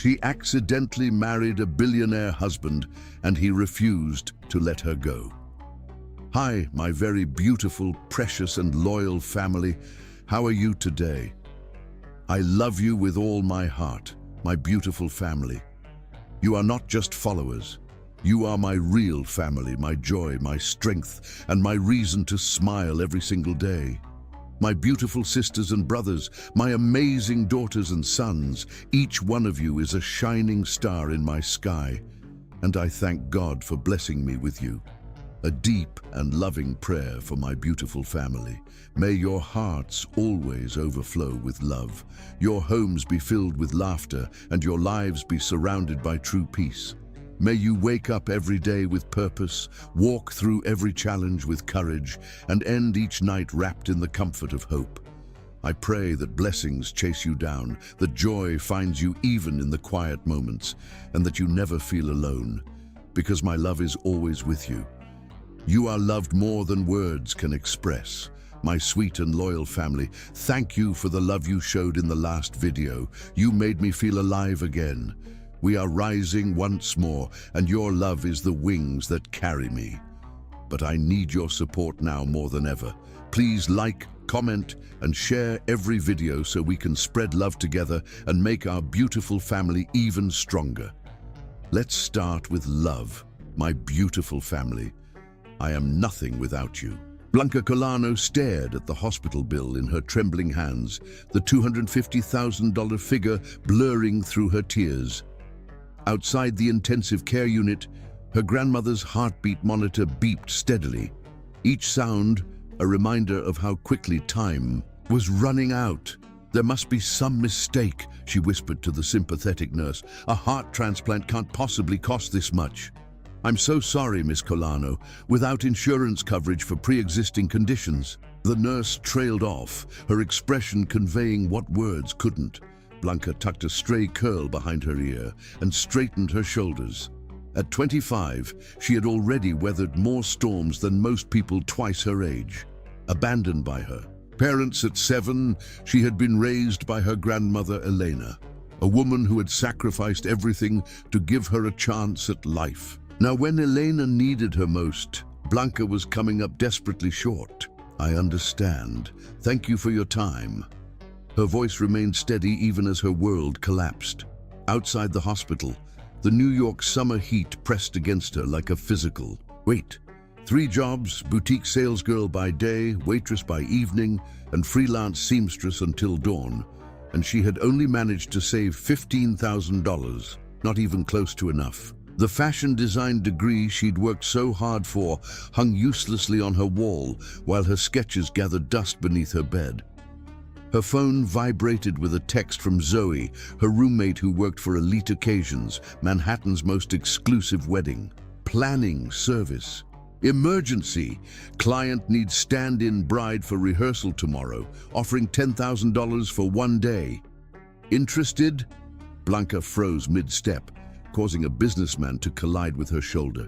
She accidentally married a billionaire husband, and he refused to let her go. Hi, my very beautiful, precious, and loyal family. How are you today? I love you with all my heart, my beautiful family. You are not just followers. You are my real family, my joy, my strength, and my reason to smile every single day. My beautiful sisters and brothers, my amazing daughters and sons, each one of you is a shining star in my sky, and I thank God for blessing me with you. A deep and loving prayer for my beautiful family. May your hearts always overflow with love, your homes be filled with laughter, and your lives be surrounded by true peace. May you wake up every day with purpose, walk through every challenge with courage, and end each night wrapped in the comfort of hope. I pray that blessings chase you down, that joy finds you even in the quiet moments, and that you never feel alone, because my love is always with you. You are loved more than words can express. My sweet and loyal family, thank you for the love you showed in the last video. You made me feel alive again. We are rising once more, and your love is the wings that carry me. But I need your support now more than ever. Please like, comment, and share every video so we can spread love together and make our beautiful family even stronger. Let's start with love, my beautiful family. I am nothing without you. Blanca Colano stared at the hospital bill in her trembling hands, the $250,000 figure blurring through her tears. Outside the intensive care unit, her grandmother's heartbeat monitor beeped steadily, each sound a reminder of how quickly time was running out. There must be some mistake, she whispered to the sympathetic nurse. A heart transplant can't possibly cost this much. I'm so sorry, Miss Colano, without insurance coverage for pre-existing conditions. The nurse trailed off, her expression conveying what words couldn't. Blanca tucked a stray curl behind her ear and straightened her shoulders. At 25, she had already weathered more storms than most people twice her age. Abandoned by her parents at 7, she had been raised by her grandmother Elena, a woman who had sacrificed everything to give her a chance at life. Now, when Elena needed her most, Blanca was coming up desperately short. I understand. Thank you for your time. Her voice remained steady even as her world collapsed. Outside the hospital, the New York summer heat pressed against her like a physical weight. 3 jobs, boutique salesgirl by day, waitress by evening, and freelance seamstress until dawn. And she had only managed to save $15,000, not even close to enough. The fashion design degree she'd worked so hard for hung uselessly on her wall while her sketches gathered dust beneath her bed. Her phone vibrated with a text from Zoe, her roommate who worked for Elite Occasions, Manhattan's most exclusive wedding. Planning service. Emergency. Client needs stand-in bride for rehearsal tomorrow, offering $10,000 for 1 day. Interested? Blanca froze mid-step, causing a businessman to collide with her shoulder.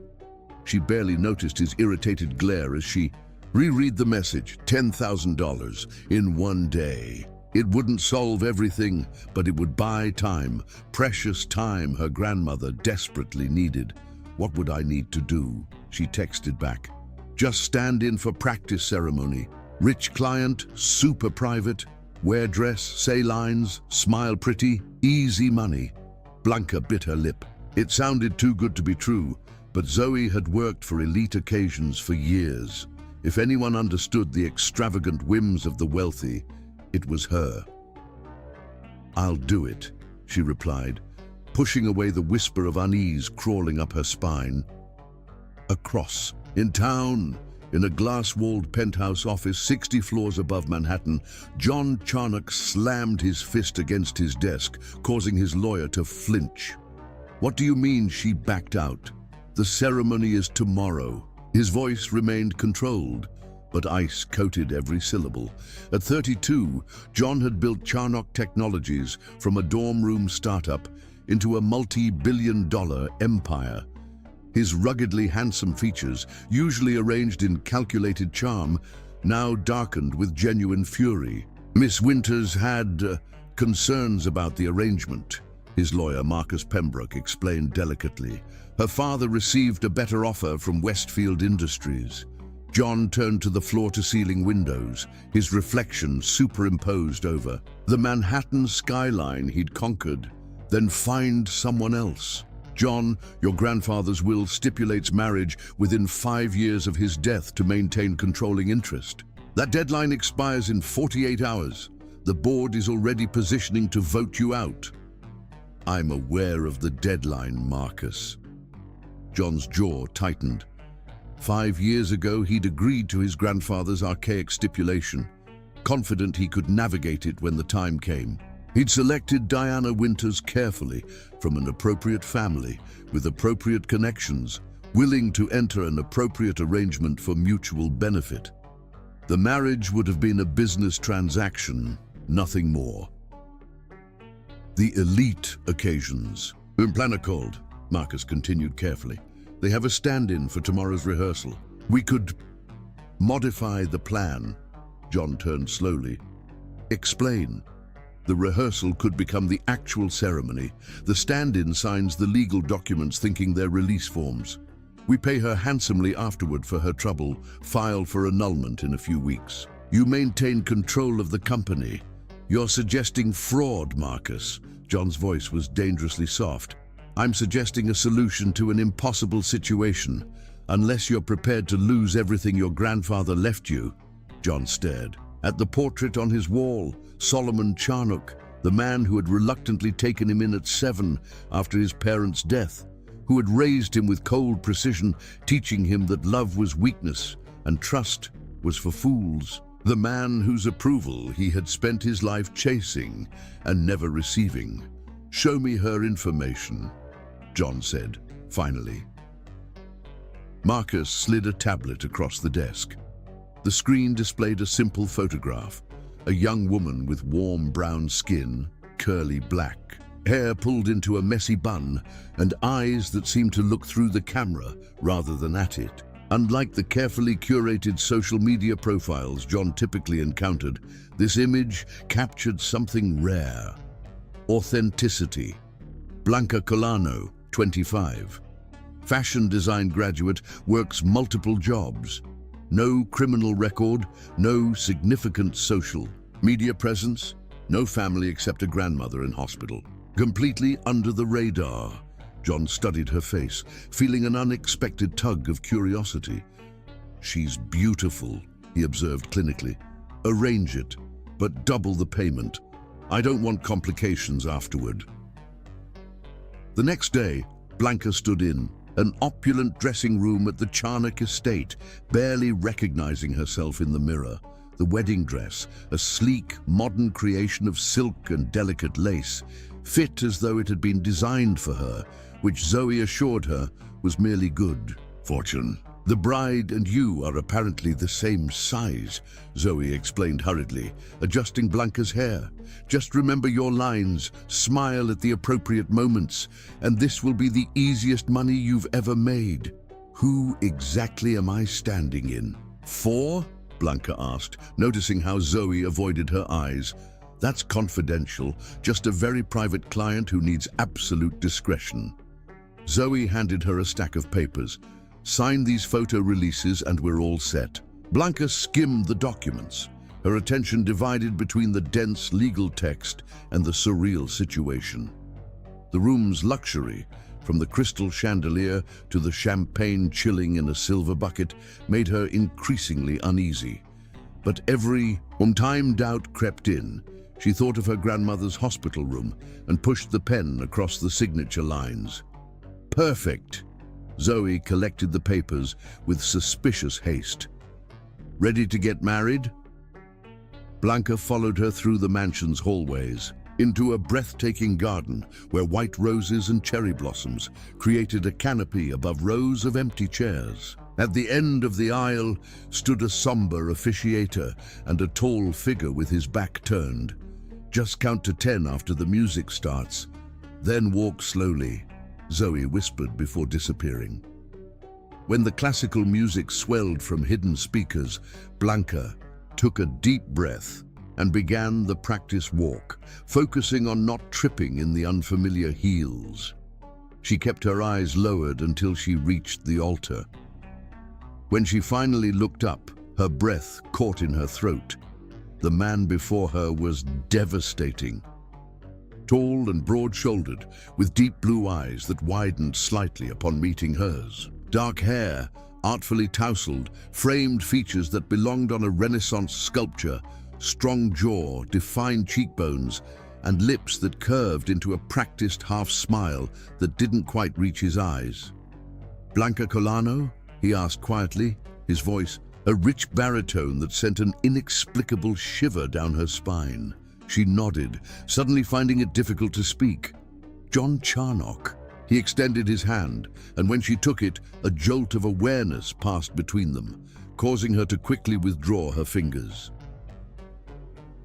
She barely noticed his irritated glare as she reread the message. $10,000 in 1 day. It wouldn't solve everything, but it would buy time, precious time her grandmother desperately needed. What would I need to do? She texted back. Just stand in for practice ceremony. Rich client, super private. Wear dress, say lines, smile pretty, easy money. Blanca bit her lip. It sounded too good to be true, but Zoe had worked for Elite Occasions for years. If anyone understood the extravagant whims of the wealthy, it was her. I'll do it, she replied, pushing away the whisper of unease crawling up her spine. Across, in town, in a glass-walled penthouse office 60 floors above Manhattan, John Charnock slammed his fist against his desk, causing his lawyer to flinch. What do you mean, she backed out? The ceremony is tomorrow. His voice remained controlled, but ice coated every syllable. At 32, John had built Charnock Technologies from a dorm room startup into a multi-billion-dollar empire. His ruggedly handsome features, usually arranged in calculated charm, now darkened with genuine fury. Miss Winters had concerns about the arrangement. his lawyer, Marcus Pembroke, explained delicately. Her father received a better offer from Westfield Industries. John turned to the floor-to-ceiling windows, his reflection superimposed over the Manhattan skyline he'd conquered. Then find someone else. John, your grandfather's will stipulates marriage within 5 years of his death to maintain controlling interest. That deadline expires in 48 hours. The board is already positioning to vote you out. I'm aware of the deadline, Marcus. John's jaw tightened. 5 years ago, he'd agreed to his grandfather's archaic stipulation, confident he could navigate it when the time came. He'd selected Diana Winters carefully, from an appropriate family, with appropriate connections, willing to enter an appropriate arrangement for mutual benefit. The marriage would have been a business transaction, nothing more. The elite occasions. Un planner called, Marcus continued carefully. They have a stand-in for tomorrow's rehearsal. We could modify the plan. John turned slowly. Explain. The rehearsal could become the actual ceremony. The stand-in signs the legal documents thinking they're release forms. We pay her handsomely afterward for her trouble, file for annulment in a few weeks. You maintain control of the company. You're suggesting fraud, Marcus. John's voice was dangerously soft. I'm suggesting a solution to an impossible situation, unless you're prepared to lose everything your grandfather left you. John stared at the portrait on his wall, Solomon Charnock, the man who had reluctantly taken him in at 7 after his parents' death, who had raised him with cold precision, teaching him that love was weakness and trust was for fools. The man whose approval he had spent his life chasing and never receiving. Show me her information, John said, finally. Marcus slid a tablet across the desk. The screen displayed a simple photograph, a young woman with warm brown skin, curly black, hair pulled into a messy bun, and eyes that seemed to look through the camera rather than at it. Unlike the carefully curated social media profiles John typically encountered, this image captured something rare. Authenticity. Blanca Colano, 25. Fashion design graduate, works multiple jobs. No criminal record, no significant social media presence, no family except a grandmother in hospital. Completely under the radar. John studied her face, feeling an unexpected tug of curiosity. She's beautiful, he observed clinically. Arrange it, but double the payment. I don't want complications afterward. The next day, Blanca stood in an opulent dressing room at the Charnock estate, barely recognizing herself in the mirror. The wedding dress, a sleek, modern creation of silk and delicate lace, fit as though it had been designed for her, which Zoe assured her was merely good fortune. The bride and you are apparently the same size, Zoe explained hurriedly, adjusting Blanca's hair. Just remember your lines, smile at the appropriate moments, and this will be the easiest money you've ever made. Who exactly am I standing in? For? Blanca asked, noticing how Zoe avoided her eyes. That's confidential, just a very private client who needs absolute discretion. Zoe handed her a stack of papers. Sign these photo releases and we're all set. Blanca skimmed the documents, her attention divided between the dense legal text and the surreal situation. The room's luxury, from the crystal chandelier to the champagne chilling in a silver bucket, made her increasingly uneasy. But every time doubt crept in, she thought of her grandmother's hospital room and pushed the pen across the signature lines. Perfect. Zoe collected the papers with suspicious haste. Ready to get married? Blanca followed her through the mansion's hallways, into a breathtaking garden where white roses and cherry blossoms created a canopy above rows of empty chairs. At the end of the aisle stood a somber officiator and a tall figure with his back turned. Just count to 10 after the music starts, then walk slowly, Zoe whispered before disappearing. When the classical music swelled from hidden speakers, Blanca took a deep breath. and began the practice walk, focusing on not tripping in the unfamiliar heels. She kept her eyes lowered until she reached the altar. When she finally looked up, her breath caught in her throat. The man before her was devastating. Tall and broad-shouldered, with deep blue eyes that widened slightly upon meeting hers. Dark hair, artfully tousled, framed features that belonged on a Renaissance sculpture, strong jaw, defined cheekbones, and lips that curved into a practiced half-smile that didn't quite reach his eyes. "Blanca Colano?" he asked quietly, his voice a rich baritone that sent an inexplicable shiver down her spine. She nodded, suddenly finding it difficult to speak. "John Charnock." He extended his hand, and when she took it, a jolt of awareness passed between them, causing her to quickly withdraw her fingers.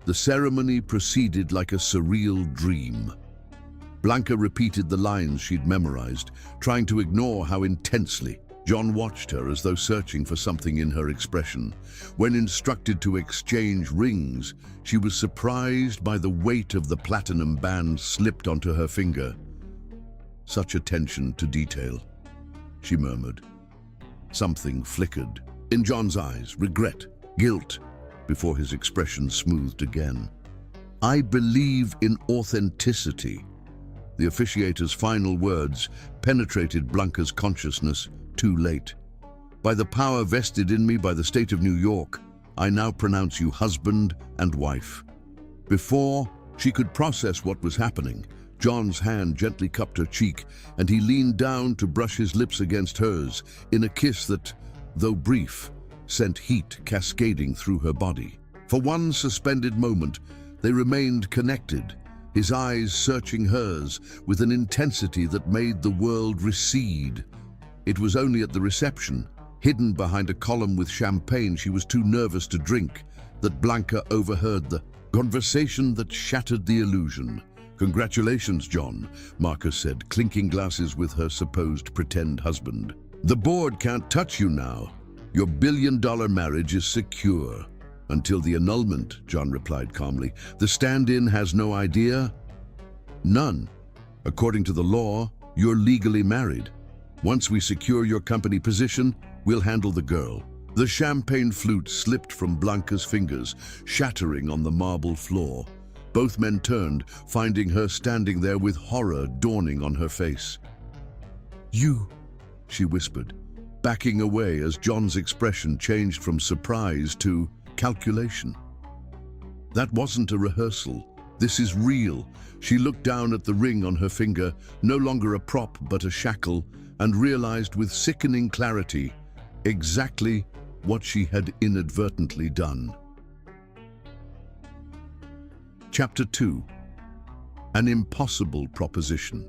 The ceremony proceeded like a surreal dream. Blanca repeated the lines she'd memorized, trying to ignore how intensely. John watched her as though searching for something in her expression. When instructed to exchange rings, she was surprised by the weight of the platinum band slipped onto her finger. "Such attention to detail," she murmured. Something flickered. In John's eyes, regret, guilt, before his expression smoothed again. "I believe in authenticity." The officiator's final words penetrated Blanca's consciousness too late. "By the power vested in me by the state of New York, I now pronounce you husband and wife." Before she could process what was happening, John's hand gently cupped her cheek, and he leaned down to brush his lips against hers in a kiss that, though brief, sent heat cascading through her body. For one suspended moment, they remained connected, his eyes searching hers with an intensity that made the world recede. It was only at the reception, hidden behind a column with champagne she was too nervous to drink, that Blanca overheard the conversation that shattered the illusion. "Congratulations, John," Marcus said, clinking glasses with her supposed pretend husband. "The board can't touch you now. Your billion-dollar marriage is secure." "Until the annulment," John replied calmly. "The stand-in has no idea?" "None. According to the law, you're legally married. Once we secure your company position, we'll handle the girl." The champagne flute slipped from Blanca's fingers, shattering on the marble floor. Both men turned, finding her standing there with horror dawning on her face. "You," she whispered, backing away as John's expression changed from surprise to calculation. "That wasn't a rehearsal. This is real." She looked down at the ring on her finger, no longer a prop but a shackle, and realized with sickening clarity exactly what she had inadvertently done. Chapter 2. An impossible proposition.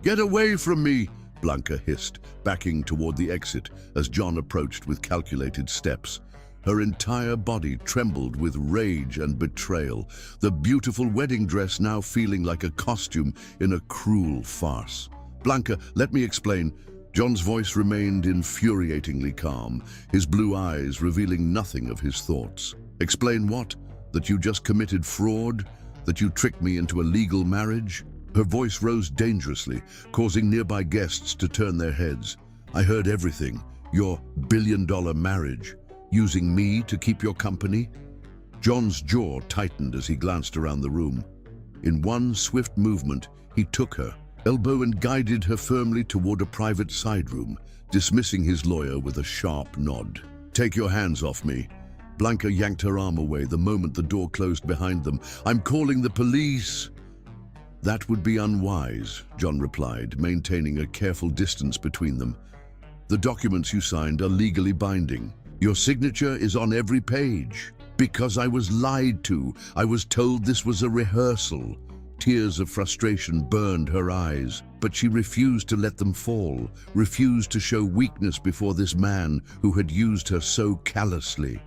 "Get away from me!" Blanca hissed, backing toward the exit as John approached with calculated steps. Her entire body trembled with rage and betrayal, the beautiful wedding dress now feeling like a costume in a cruel farce. "Blanca, let me explain." John's voice remained infuriatingly calm, his blue eyes revealing nothing of his thoughts. "Explain what? That you just committed fraud? That you tricked me into a legal marriage?" Her voice rose dangerously, causing nearby guests to turn their heads. "I heard everything. Your billion-dollar marriage. Using me to keep your company?" John's jaw tightened as he glanced around the room. In one swift movement, he took her elbow and guided her firmly toward a private side room, dismissing his lawyer with a sharp nod. "Take your hands off me." Blanca yanked her arm away the moment the door closed behind them. "I'm calling the police." "That would be unwise," John replied, maintaining a careful distance between them. "The documents you signed are legally binding. Your signature is on every page." "Because I was lied to. I was told this was a rehearsal." Tears of frustration burned her eyes, but she refused to let them fall, refused to show weakness before this man who had used her so callously.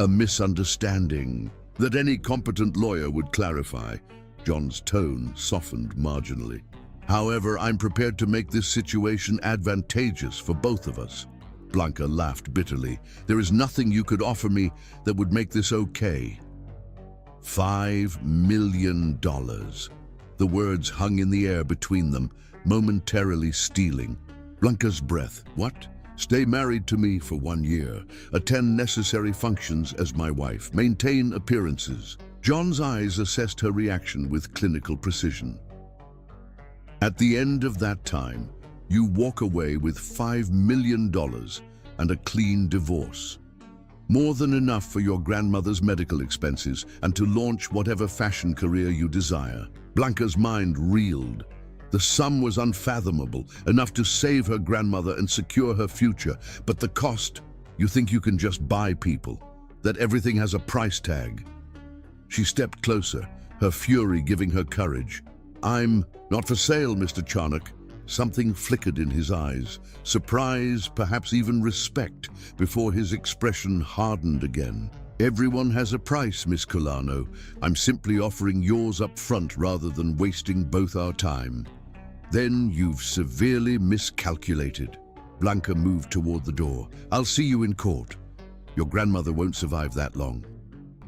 "A misunderstanding that any competent lawyer would clarify." John's tone softened marginally. "However, I'm prepared to make this situation advantageous for both of us." Blanca laughed bitterly. "There is nothing you could offer me that would make this okay." $5 million. The words hung in the air between them, momentarily stealing Blanca's breath. What? Stay married to me for 1 year, attend necessary functions as my wife, maintain appearances. John's eyes assessed her reaction with clinical precision. At the end of that time, you walk away with $5 million and a clean divorce. More than enough for your grandmother's medical expenses and to launch whatever fashion career you desire. Blanca's mind reeled. The sum was unfathomable, enough to save her grandmother and secure her future. But the cost? You think you can just buy people, that everything has a price tag. She stepped closer, her fury giving her courage. I'm not for sale, Mr. Charnock. Something flickered in his eyes, surprise, perhaps even respect, before his expression hardened again. Everyone has a price, Miss Colano. I'm simply offering yours up front rather than wasting both our time. Then you've severely miscalculated. Blanca moved toward the door. I'll see you in court. Your grandmother won't survive that long.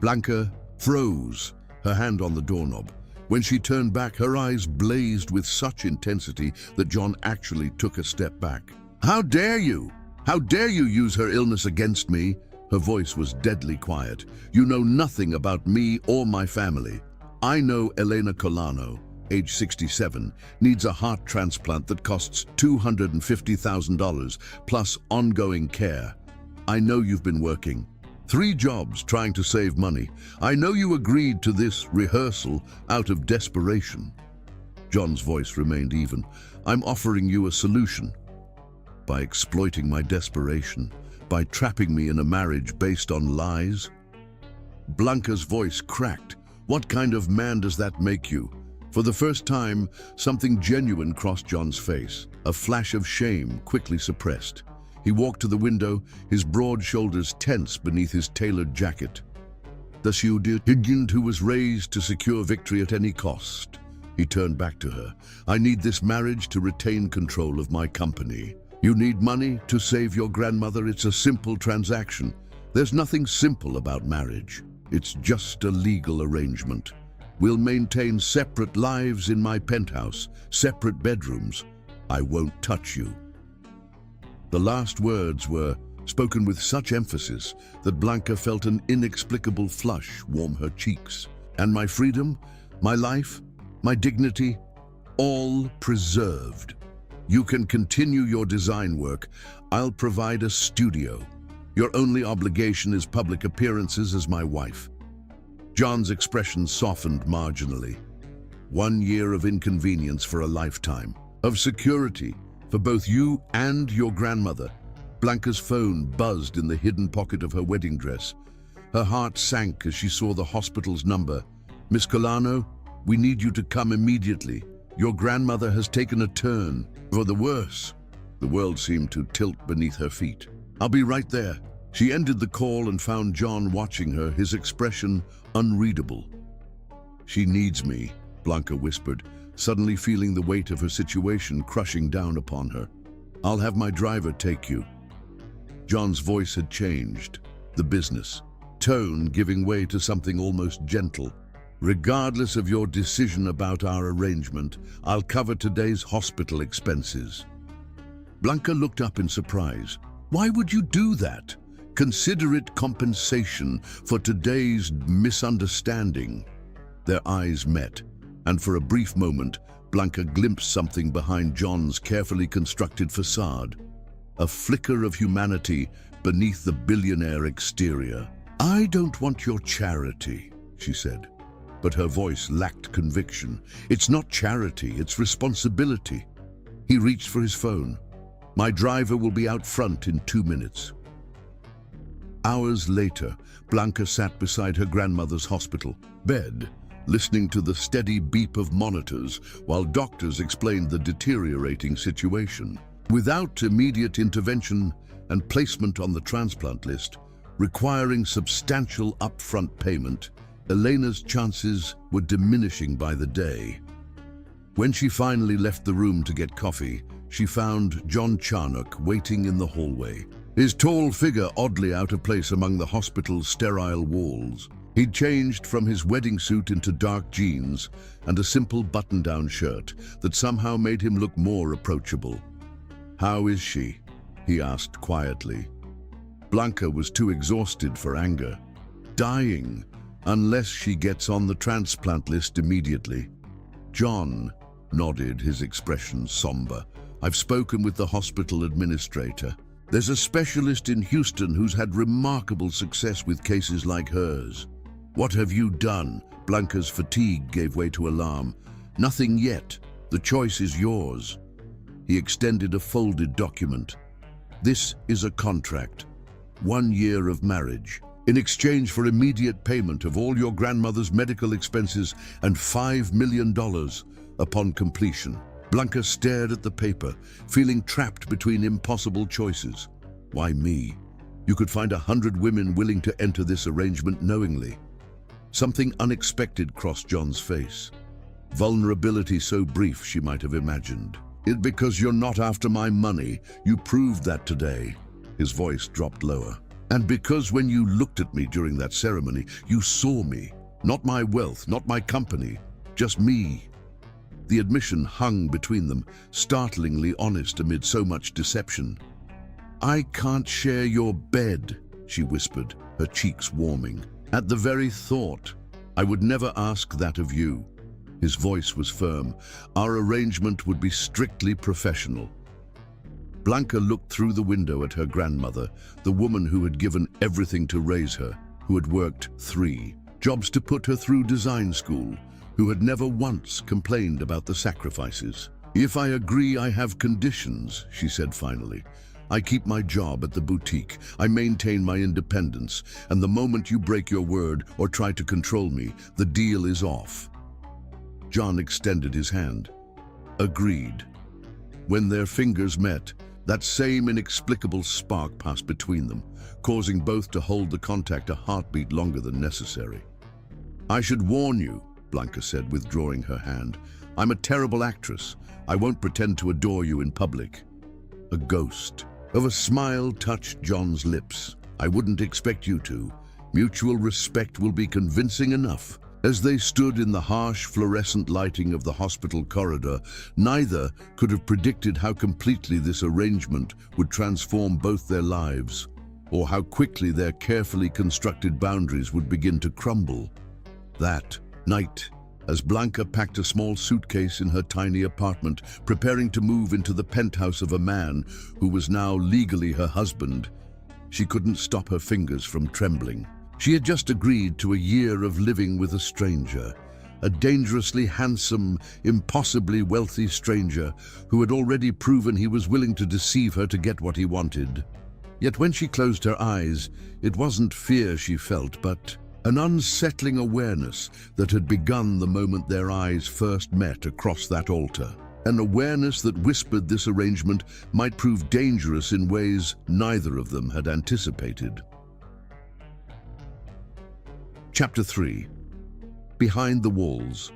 Blanca froze, her hand on the doorknob. When she turned back, her eyes blazed with such intensity that John actually took a step back. How dare you? How dare you use her illness against me? Her voice was deadly quiet. You know nothing about me or my family. I know Elena Colano, age 67, needs a heart transplant that costs $250,000 plus ongoing care. I know you've been working 3 jobs trying to save money. I know you agreed to this rehearsal out of desperation. John's voice remained even. I'm offering you a solution. By exploiting my desperation, by trapping me in a marriage based on lies? Blanca's voice cracked. What kind of man does that make you? For the first time, something genuine crossed John's face, a flash of shame quickly suppressed. He walked to the window, his broad shoulders tense beneath his tailored jacket. Thus you did, Higgind, who was raised to secure victory at any cost. He turned back to her. I need this marriage to retain control of my company. You need money to save your grandmother. It's a simple transaction. There's nothing simple about marriage. It's just a legal arrangement. We'll maintain separate lives in my penthouse, separate bedrooms. I won't touch you. The last words were spoken with such emphasis that Blanca felt an inexplicable flush warm her cheeks. And my freedom, my life, my dignity, all preserved. You can continue your design work. I'll provide a studio. Your only obligation is public appearances as my wife. John's expression softened marginally. 1 year of inconvenience for a lifetime, of security for both you and your grandmother. Blanca's phone buzzed in the hidden pocket of her wedding dress. Her heart sank as she saw the hospital's number. Miss Colano, we need you to come immediately. Your grandmother has taken a turn for the worse. The world seemed to tilt beneath her feet. I'll be right there. She ended the call and found John watching her, his expression unreadable. She needs me, Blanca whispered, suddenly feeling the weight of her situation crushing down upon her. I'll have my driver take you. John's voice had changed, the business tone giving way to something almost gentle. Regardless of your decision about our arrangement, I'll cover today's hospital expenses. Blanca looked up in surprise. Why would you do that? Consider it compensation for today's misunderstanding. Their eyes met, and for a brief moment, Blanca glimpsed something behind John's carefully constructed facade. A flicker of humanity beneath the billionaire exterior. I don't want your charity, she said, but her voice lacked conviction. It's not charity, it's responsibility. He reached for his phone. My driver will be out front in 2 minutes. Hours later, Blanca sat beside her grandmother's hospital bed, listening to the steady beep of monitors while doctors explained the deteriorating situation. Without immediate intervention and placement on the transplant list, requiring substantial upfront payment, Elena's chances were diminishing by the day. When she finally left the room to get coffee, she found John Charnock waiting in the hallway, his tall figure oddly out of place among the hospital's sterile walls. He'd changed from his wedding suit into dark jeans and a simple button-down shirt that somehow made him look more approachable. "How is she?" he asked quietly. Blanca was too exhausted for anger. "Dying, unless she gets on the transplant list immediately." John nodded, his expression somber. "I've spoken with the hospital administrator. There's a specialist in Houston who's had remarkable success with cases like hers." "What have you done?" Blanca's fatigue gave way to alarm. "Nothing yet. The choice is yours." He extended a folded document. "This is a contract. 1 year of marriage. In exchange for immediate payment of all your grandmother's medical expenses and $5 million upon completion." Blanca stared at the paper, feeling trapped between impossible choices. Why me? You could find 100 women willing to enter this arrangement knowingly. Something unexpected crossed John's face. Vulnerability so brief she might have imagined. "Because you're not after my money. You proved that today." His voice dropped lower. "And because when you looked at me during that ceremony, you saw me. Not my wealth, not my company, just me." The admission hung between them, startlingly honest amid so much deception. "I can't share your bed," she whispered, her cheeks warming. "At the very thought. I would never ask that of you." His voice was firm. "Our arrangement would be strictly professional." Blanca looked through the window at her grandmother, the woman who had given everything to raise her, who had worked 3 jobs to put her through design school, who had never once complained about the sacrifices. "If I agree, I have conditions," she said finally. "I keep my job at the boutique, I maintain my independence, and the moment you break your word or try to control me, the deal is off." John extended his hand. "Agreed." When their fingers met, that same inexplicable spark passed between them, causing both to hold the contact a heartbeat longer than necessary. "I should warn you," Blanca said, withdrawing her hand. "I'm a terrible actress. I won't pretend to adore you in public." A ghost of a smile touched John's lips. "I wouldn't expect you to. Mutual respect will be convincing enough." As they stood in the harsh fluorescent lighting of the hospital corridor, neither could have predicted how completely this arrangement would transform both their lives, or how quickly their carefully constructed boundaries would begin to crumble. That night, as Blanca packed a small suitcase in her tiny apartment, preparing to move into the penthouse of a man who was now legally her husband, she couldn't stop her fingers from trembling. She had just agreed to a year of living with a stranger, a dangerously handsome, impossibly wealthy stranger who had already proven he was willing to deceive her to get what he wanted. Yet when she closed her eyes, it wasn't fear she felt, but an unsettling awareness that had begun the moment their eyes first met across that altar. An awareness that whispered this arrangement might prove dangerous in ways neither of them had anticipated. Chapter 3. Behind the Walls.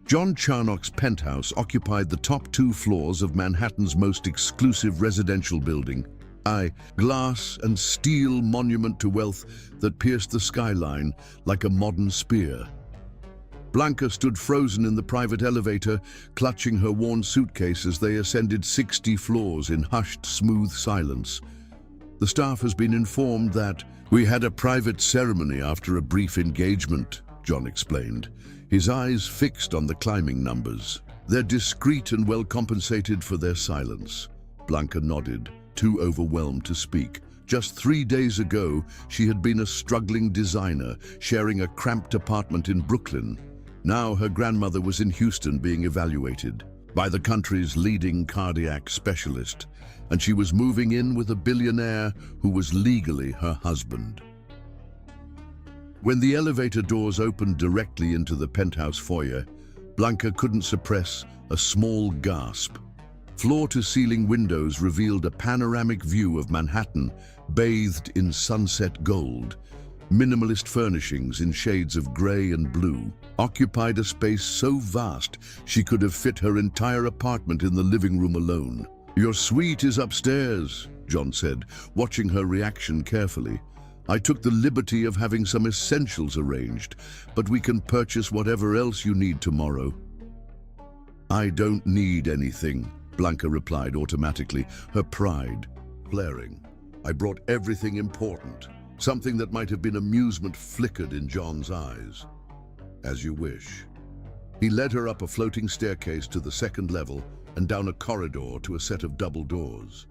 John Charnock's penthouse occupied the top 2 floors of Manhattan's most exclusive residential building, a glass and steel monument to wealth that pierced the skyline like a modern spear. Blanca stood frozen in the private elevator, clutching her worn suitcase as they ascended 60 floors in hushed, smooth silence. "The staff has been informed that we had a private ceremony after a brief engagement," John explained, his eyes fixed on the climbing numbers. "They're discreet and well compensated for their silence." Blanca nodded, too overwhelmed to speak. Just 3 days ago, she had been a struggling designer, sharing a cramped apartment in Brooklyn. Now her grandmother was in Houston being evaluated by the country's leading cardiac specialist, and she was moving in with a billionaire who was legally her husband. When the elevator doors opened directly into the penthouse foyer, Blanca couldn't suppress a small gasp. Floor-to-ceiling windows revealed a panoramic view of Manhattan, bathed in sunset gold. Minimalist furnishings in shades of gray and blue occupied a space so vast she could have fit her entire apartment in the living room alone. "Your suite is upstairs," John said, watching her reaction carefully. I took the liberty of having some essentials arranged, but we can purchase whatever else you need tomorrow." "I don't need anything," Blanca replied automatically, her pride flaring. "I brought everything important." Something that might have been amusement flickered in John's eyes. "As you wish." He led her up a floating staircase to the second level and down a corridor to a set of double doors.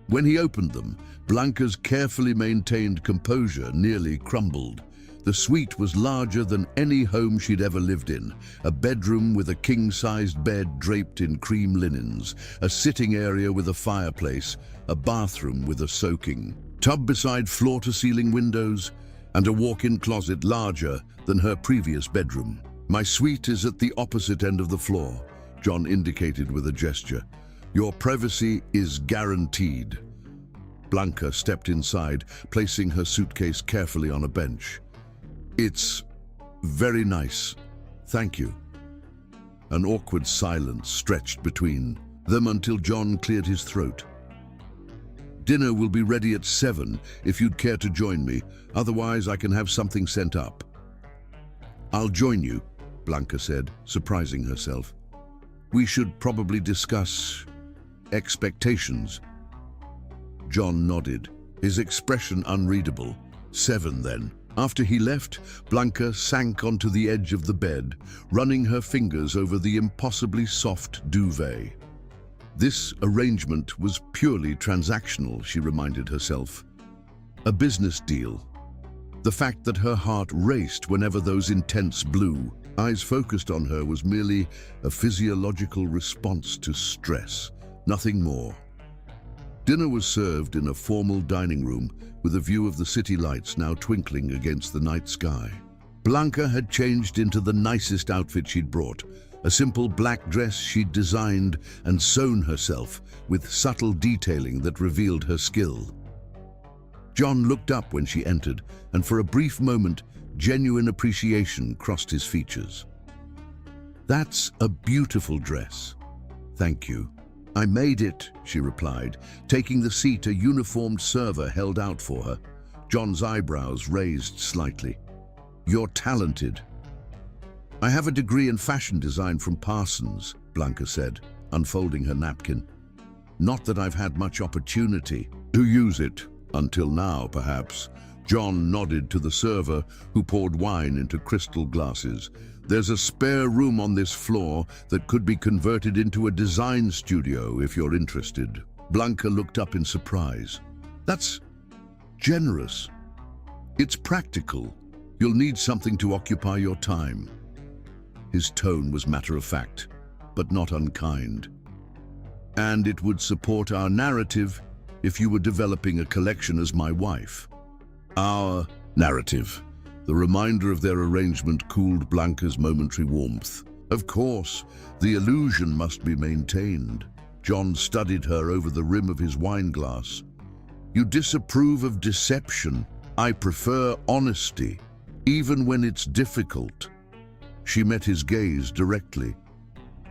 When he opened them, Blanca's carefully maintained composure nearly crumbled. The suite was larger than any home she'd ever lived in. A bedroom with a king-sized bed draped in cream linens, a sitting area with a fireplace, a bathroom with a soaking tub beside floor-to-ceiling windows, and a walk-in closet larger than her previous bedroom. "My suite is at the opposite end of the floor," John indicated with a gesture. "Your privacy is guaranteed." Blanca stepped inside, placing her suitcase carefully on a bench. "It's very nice, thank you." An awkward silence stretched between them until John cleared his throat. "Dinner will be ready at 7 if you'd care to join me. Otherwise, I can have something sent up." "I'll join you," Blanca said, surprising herself. "We should probably discuss expectations." John nodded, his expression unreadable. 7 then. After he left, Blanca sank onto the edge of the bed, running her fingers over the impossibly soft duvet. This arrangement was purely transactional, she reminded herself. A business deal. The fact that her heart raced whenever those intense blue eyes focused on her was merely a physiological response to stress, nothing more. Dinner was served in a formal dining room with a view of the city lights now twinkling against the night sky. Blanca had changed into the nicest outfit she'd brought, a simple black dress she'd designed and sewn herself with subtle detailing that revealed her skill. John looked up when she entered, and for a brief moment, genuine appreciation crossed his features. "That's a beautiful dress." "Thank you." "I made it," she replied, taking the seat a uniformed server held out for her. John's eyebrows raised slightly. "You're talented." "I have a degree in fashion design from Parsons," Blanca said, unfolding her napkin. "Not that I've had much opportunity to use it, until now, perhaps." John nodded to the server, who poured wine into crystal glasses. "There's a spare room on this floor that could be converted into a design studio if you're interested." Blanca looked up in surprise. "That's generous." "It's practical. You'll need something to occupy your time." His tone was matter-of-fact, but not unkind. "And it would support our narrative if you were developing a collection as my wife." "Our narrative." The reminder of their arrangement cooled Blanca's momentary warmth. "Of course, the illusion must be maintained." John studied her over the rim of his wineglass. "You disapprove of deception. I prefer honesty, even when it's difficult." She met his gaze directly.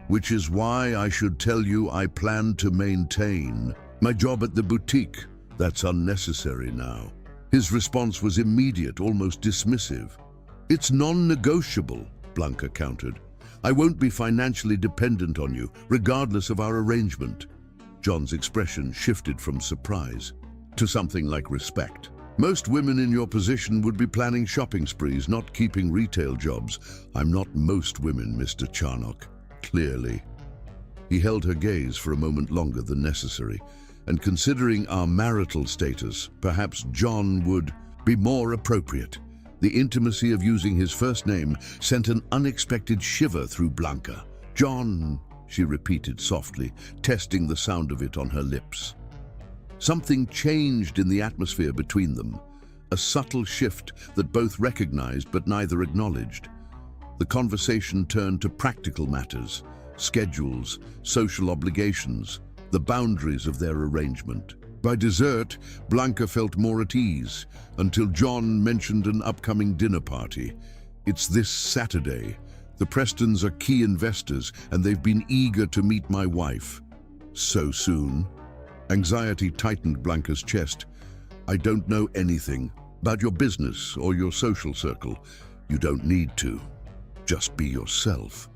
"Which is why I should tell you I plan to maintain my job at the boutique. That's unnecessary now." His response was immediate, almost dismissive. "It's non-negotiable," Blanca countered. "I won't be financially dependent on you, regardless of our arrangement." John's expression shifted from surprise to something like respect. "Most women in your position would be planning shopping sprees, not keeping retail jobs." "I'm not most women, Mr. Charnock, clearly." He held her gaze for a moment longer than necessary. "And considering our marital status, perhaps John would be more appropriate." The intimacy of using his first name sent an unexpected shiver through Blanca. "John," she repeated softly, testing the sound of it on her lips. Something changed in the atmosphere between them, a subtle shift that both recognized but neither acknowledged. The conversation turned to practical matters, schedules, social obligations, the boundaries of their arrangement. By dessert, Blanca felt more at ease, until John mentioned an upcoming dinner party. "It's this Saturday. The Prestons are key investors, and they've been eager to meet my wife." "So soon?" Anxiety tightened Blanca's chest. "I don't know anything," About your business or your social circle, you don't need to. Just be yourself.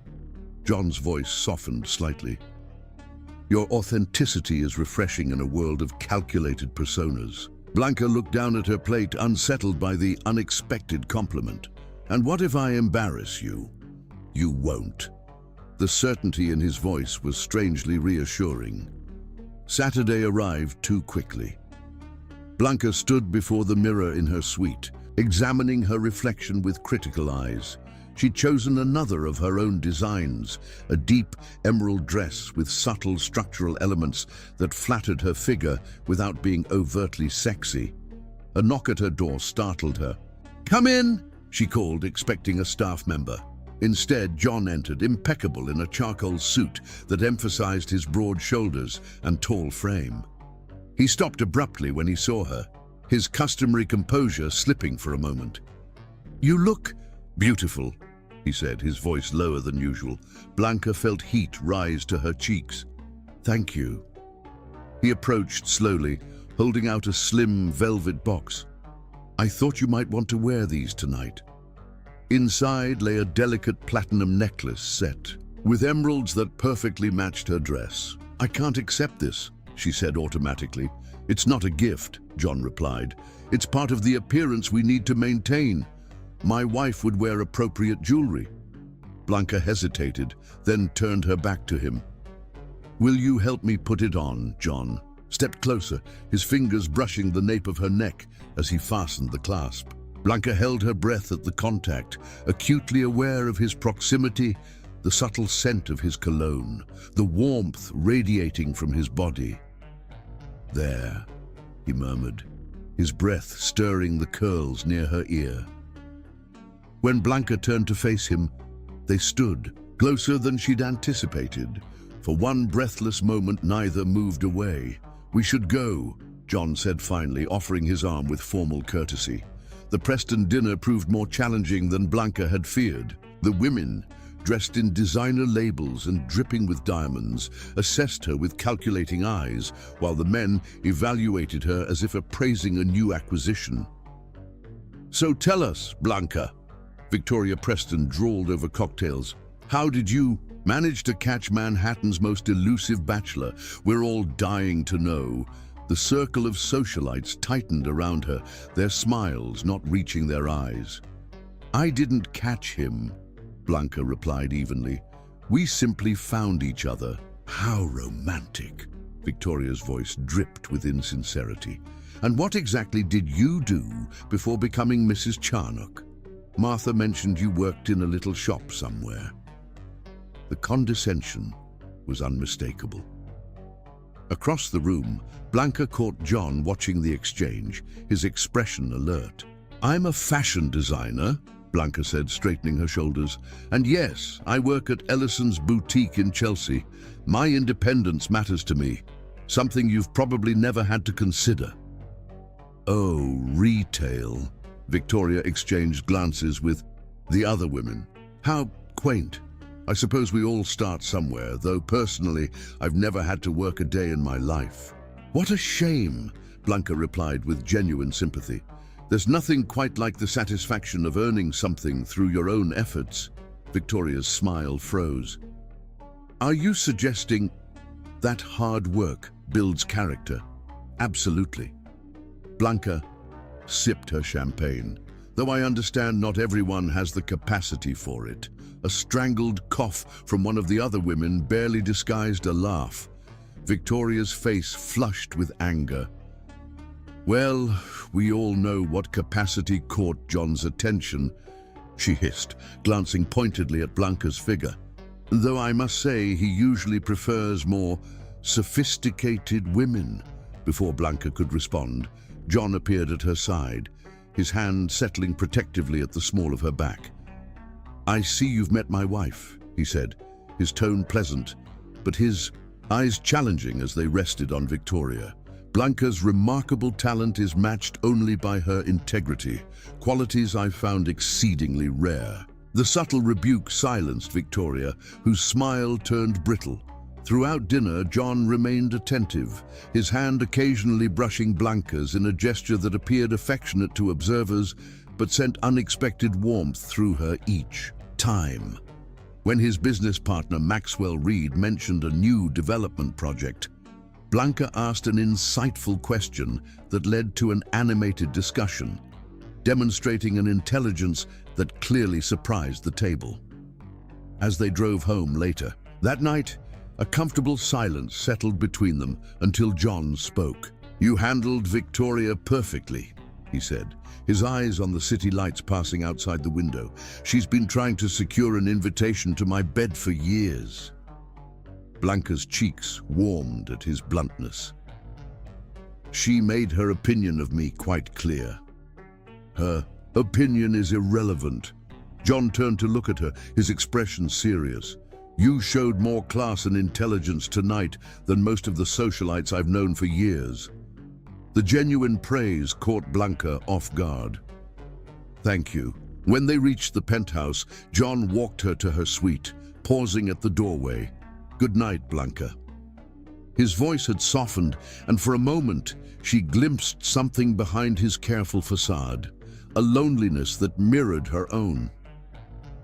John's voice softened slightly. Your authenticity is refreshing in a world of calculated personas. Blanca looked down at her plate, unsettled by the unexpected compliment. And what if I embarrass you? You won't. The certainty in his voice was strangely reassuring. Saturday arrived too quickly. Blanca stood before the mirror in her suite, examining her reflection with critical eyes. She'd chosen another of her own designs, a deep emerald dress with subtle structural elements that flattered her figure without being overtly sexy. A knock at her door startled her. "Come in," she called, expecting a staff member. Instead, John entered, impeccable in a charcoal suit that emphasized his broad shoulders and tall frame. He stopped abruptly when he saw her, his customary composure slipping for a moment. "You look beautiful," he said, his voice lower than usual. Blanca felt heat rise to her cheeks. "Thank you." He approached slowly, holding out a slim velvet box. "I thought you might want to wear these tonight." Inside lay a delicate platinum necklace set with emeralds that perfectly matched her dress. "I can't accept this," she said automatically. "It's not a gift," John replied. "It's part of the appearance we need to maintain. My wife would wear appropriate jewelry." Blanca hesitated, then turned her back to him. "Will you help me put it on?" John stepped closer, his fingers brushing the nape of her neck as he fastened the clasp. Blanca held her breath at the contact, acutely aware of his proximity, the subtle scent of his cologne, the warmth radiating from his body. "There," he murmured, his breath stirring the curls near her ear. When Blanca turned to face him, they stood, closer than she'd anticipated. For one breathless moment, neither moved away. "We should go," John said finally, offering his arm with formal courtesy. The Preston dinner proved more challenging than Blanca had feared. The women, dressed in designer labels and dripping with diamonds, assessed her with calculating eyes, while the men evaluated her as if appraising a new acquisition. "So tell us, Blanca," Victoria Preston drawled over cocktails, "how did you manage to catch Manhattan's most elusive bachelor? We're all dying to know." The circle of socialites tightened around her, their smiles not reaching their eyes. "I didn't catch him," Blanca replied evenly. "We simply found each other." "How romantic!" Victoria's voice dripped with insincerity. "And what exactly did you do before becoming Mrs. Charnock?" "Martha mentioned you worked in a little shop somewhere." The condescension was unmistakable. Across the room, Blanca caught John watching the exchange, his expression alert. "I'm a fashion designer," Blanca said, straightening her shoulders. "And yes, I work at Ellison's boutique in Chelsea. My independence matters to me, something you've probably never had to consider." "Oh, retail." Victoria exchanged glances with the other women. "How quaint. I suppose we all start somewhere, though personally, I've never had to work a day in my life." "What a shame," Blanca replied with genuine sympathy. "There's nothing quite like the satisfaction of earning something through your own efforts." Victoria's smile froze. "Are you suggesting that hard work builds character?" "Absolutely." Blanca sipped her champagne. "Though I understand not everyone has the capacity for it." A strangled cough from one of the other women barely disguised a laugh. Victoria's face flushed with anger. "Well, we all know what capacity caught John's attention," she hissed, glancing pointedly at Blanca's figure. "Though I must say he usually prefers more sophisticated women." Before Blanca could respond, John appeared at her side, his hand settling protectively at the small of her back. "I see you've met my wife," he said, his tone pleasant, but his eyes challenging as they rested on Victoria. "Blanca's remarkable talent is matched only by her integrity, qualities I've found exceedingly rare." The subtle rebuke silenced Victoria, whose smile turned brittle. Throughout dinner, John remained attentive, his hand occasionally brushing Blanca's in a gesture that appeared affectionate to observers, but sent unexpected warmth through her each time. When his business partner Maxwell Reed mentioned a new development project, Blanca asked an insightful question that led to an animated discussion, demonstrating an intelligence that clearly surprised the table. As they drove home later that night, a comfortable silence settled between them until John spoke. "You handled Victoria perfectly," he said, his eyes on the city lights passing outside the window. "She's been trying to secure an invitation to my bed for years." Blanca's cheeks warmed at his bluntness. "She made her opinion of me quite clear." "Her opinion is irrelevant." John turned to look at her, his expression serious. "You showed more class and intelligence tonight than most of the socialites I've known for years." The genuine praise caught Blanca off guard. "Thank you." When they reached the penthouse, John walked her to her suite, pausing at the doorway. "Good night, Blanca." His voice had softened, and for a moment she glimpsed something behind his careful facade, a loneliness that mirrored her own.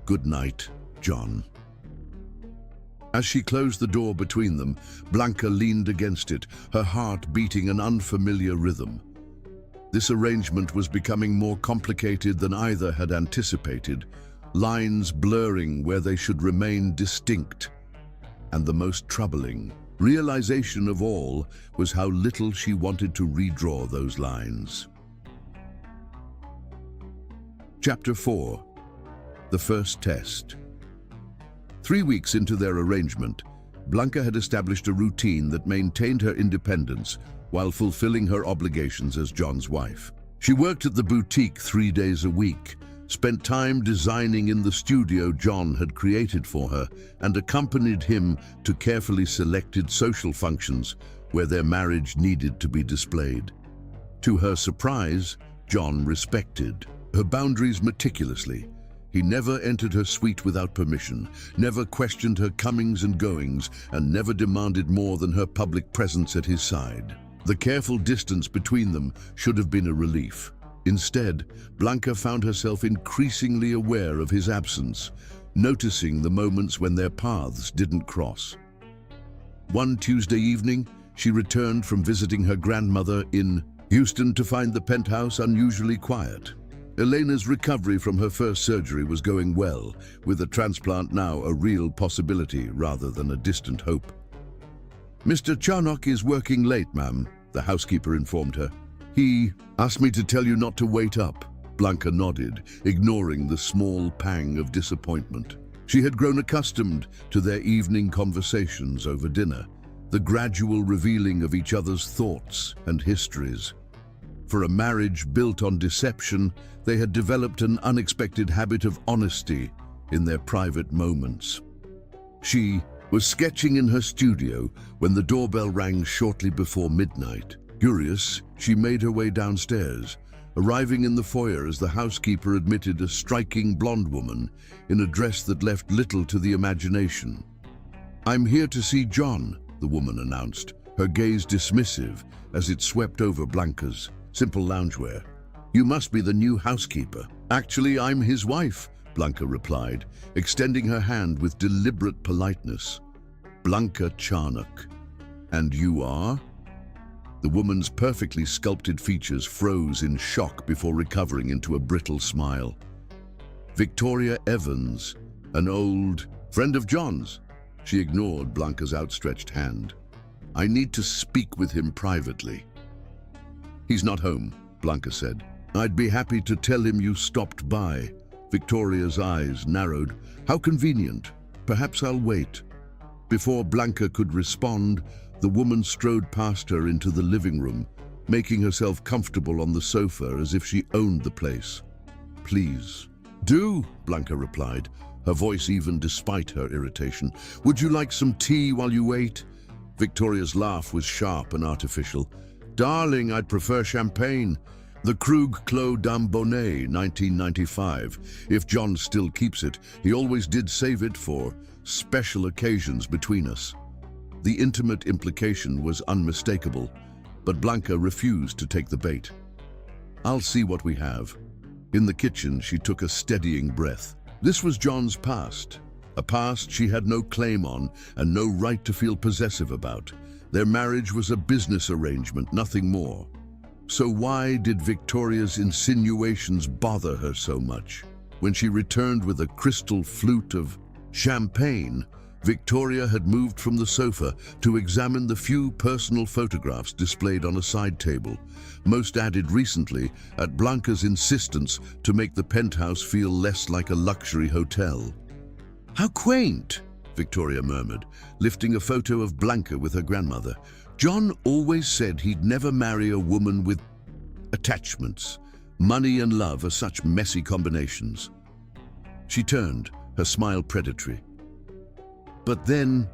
"Good night, John." As she closed the door between them, Blanca leaned against it, her heart beating an unfamiliar rhythm. This arrangement was becoming more complicated than either had anticipated, lines blurring where they should remain distinct. And the most troubling realization of all was how little she wanted to redraw those lines. Chapter 4. The First Test. 3 weeks into their arrangement, Blanca had established a routine that maintained her independence while fulfilling her obligations as John's wife. She worked at the boutique 3 days a week, spent time designing in the studio John had created for her, and accompanied him to carefully selected social functions where their marriage needed to be displayed. To her surprise, John respected her boundaries meticulously. He never entered her suite without permission, never questioned her comings and goings, and never demanded more than her public presence at his side. The careful distance between them should have been a relief. Instead, Blanca found herself increasingly aware of his absence, noticing the moments when their paths didn't cross. One Tuesday evening, she returned from visiting her grandmother in Houston to find the penthouse unusually quiet. Elena's recovery from her first surgery was going well, with a transplant now a real possibility rather than a distant hope. "Mr. Charnock is working late, ma'am," the housekeeper informed her. "He asked me to tell you not to wait up." Blanca nodded, ignoring the small pang of disappointment. She had grown accustomed to their evening conversations over dinner, the gradual revealing of each other's thoughts and histories. For a marriage built on deception, they had developed an unexpected habit of honesty in their private moments. She was sketching in her studio when the doorbell rang shortly before midnight. Curious, she made her way downstairs, arriving in the foyer as the housekeeper admitted a striking blonde woman in a dress that left little to the imagination. "I'm here to see John," the woman announced, her gaze dismissive as it swept over Blanca's simple loungewear. "You must be the new housekeeper." "Actually, I'm his wife," Blanca replied, extending her hand with deliberate politeness. "Blanca Charnock. And you are?" The woman's perfectly sculpted features froze in shock before recovering into a brittle smile. "Victoria Evans, an old friend of John's." She ignored Blanca's outstretched hand. "I need to speak with him privately." "He's not home," Blanca said. "I'd be happy to tell him you stopped by." Victoria's eyes narrowed. "How convenient. Perhaps I'll wait." Before Blanca could respond, the woman strode past her into the living room, making herself comfortable on the sofa as if she owned the place. "Please." "Do," Blanca replied, her voice even despite her irritation. "Would you like some tea while you wait?" Victoria's laugh was sharp and artificial. "Darling, I'd prefer champagne. The Krug Clos d'Ambonnet, 1995. If John still keeps it, he always did save it for special occasions between us." The intimate implication was unmistakable, but Blanca refused to take the bait. "I'll see what we have." In the kitchen, she took a steadying breath. This was John's past, a past she had no claim on and no right to feel possessive about. Their marriage was a business arrangement, nothing more. So why did Victoria's insinuations bother her so much? When she returned with a crystal flute of champagne, Victoria had moved from the sofa to examine the few personal photographs displayed on a side table, most added recently at Blanca's insistence to make the penthouse feel less like a luxury hotel. "How quaint," Victoria murmured, lifting a photo of Blanca with her grandmother. "John always said he'd never marry a woman with attachments. Money and love are such messy combinations." She turned, her smile predatory. "But then,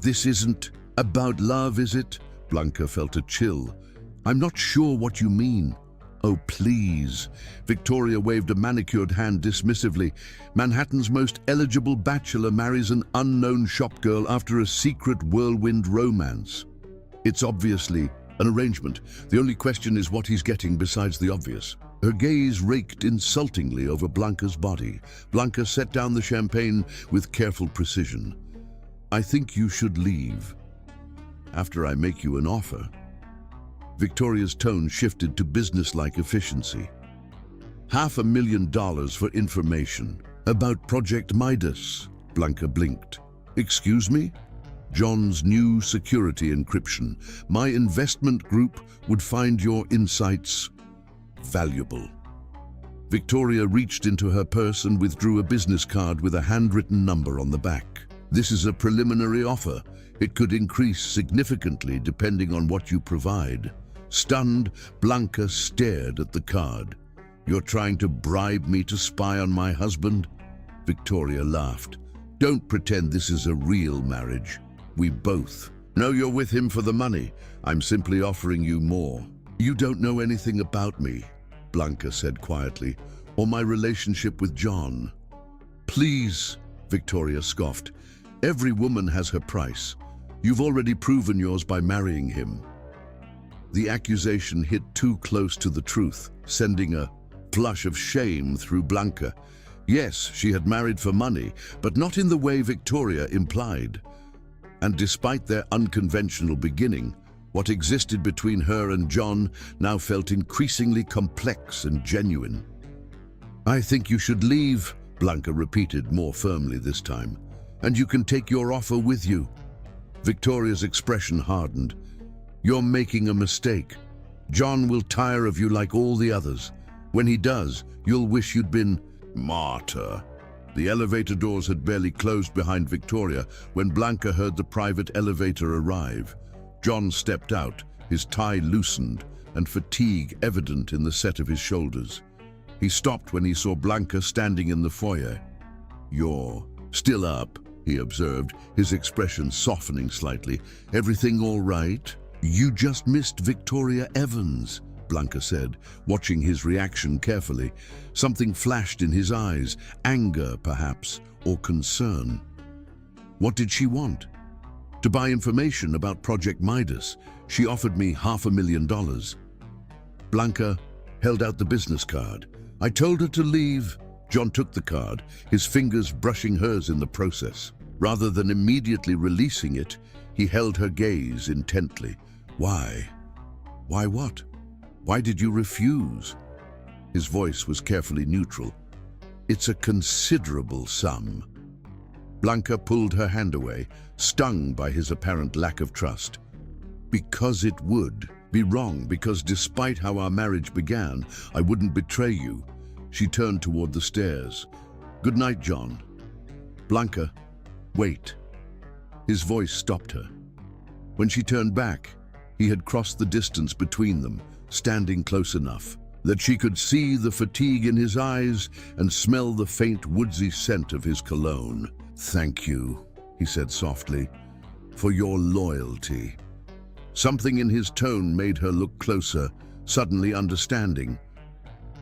this isn't about love, is it?" Blanca felt a chill. "I'm not sure what you mean." "Oh, please." Victoria waved a manicured hand dismissively. "Manhattan's most eligible bachelor marries an unknown shopgirl after a secret whirlwind romance. It's obviously an arrangement. The only question is what he's getting besides the obvious." Her gaze raked insultingly over Blanca's body. Blanca set down the champagne with careful precision. "I think you should leave after I make you an offer." Victoria's tone shifted to businesslike efficiency. $500,000 for information about Project Midas. Blanca blinked. "Excuse me?" "John's new security encryption. My investment group would find your insights valuable." Victoria reached into her purse and withdrew a business card with a handwritten number on the back. "This is a preliminary offer. It could increase significantly depending on what you provide." Stunned, Blanca stared at the card. "You're trying to bribe me to spy on my husband?" Victoria laughed. "Don't pretend this is a real marriage. We both know you're with him for the money. I'm simply offering you more." "You don't know anything about me," Blanca said quietly, "or my relationship with John." "Please," Victoria scoffed. "Every woman has her price. You've already proven yours by marrying him." The accusation hit too close to the truth, sending a flush of shame through Blanca. Yes, she had married for money, but not in the way Victoria implied. And despite their unconventional beginning, what existed between her and John now felt increasingly complex and genuine. "I think you should leave," Blanca repeated more firmly this time. "And you can take your offer with you." Victoria's expression hardened. "You're making a mistake. John will tire of you like all the others. When he does, you'll wish you'd been martyr." The elevator doors had barely closed behind Victoria when Blanca heard the private elevator arrive. John stepped out, his tie loosened and fatigue evident in the set of his shoulders. He stopped when he saw Blanca standing in the foyer. "You're still up," he observed, his expression softening slightly. "Everything all right?" "You just missed Victoria Evans," Blanca said, watching his reaction carefully. Something flashed in his eyes, anger perhaps, or concern. "What did she want?" "To buy information about Project Midas. She offered me $500,000. Blanca held out the business card. "I told her to leave." John took the card, his fingers brushing hers in the process. Rather than immediately releasing it, he held her gaze intently. "Why? Why what? Why did you refuse?" His voice was carefully neutral. "It's a considerable sum." Blanca pulled her hand away, stung by his apparent lack of trust. "Because it would be wrong, because despite how our marriage began, I wouldn't betray you." She turned toward the stairs. "Good night, John." "Blanca, wait." His voice stopped her. When she turned back, he had crossed the distance between them, standing close enough that she could see the fatigue in his eyes and smell the faint woodsy scent of his cologne. "Thank you," he said softly, "for your loyalty." Something in his tone made her look closer, suddenly understanding.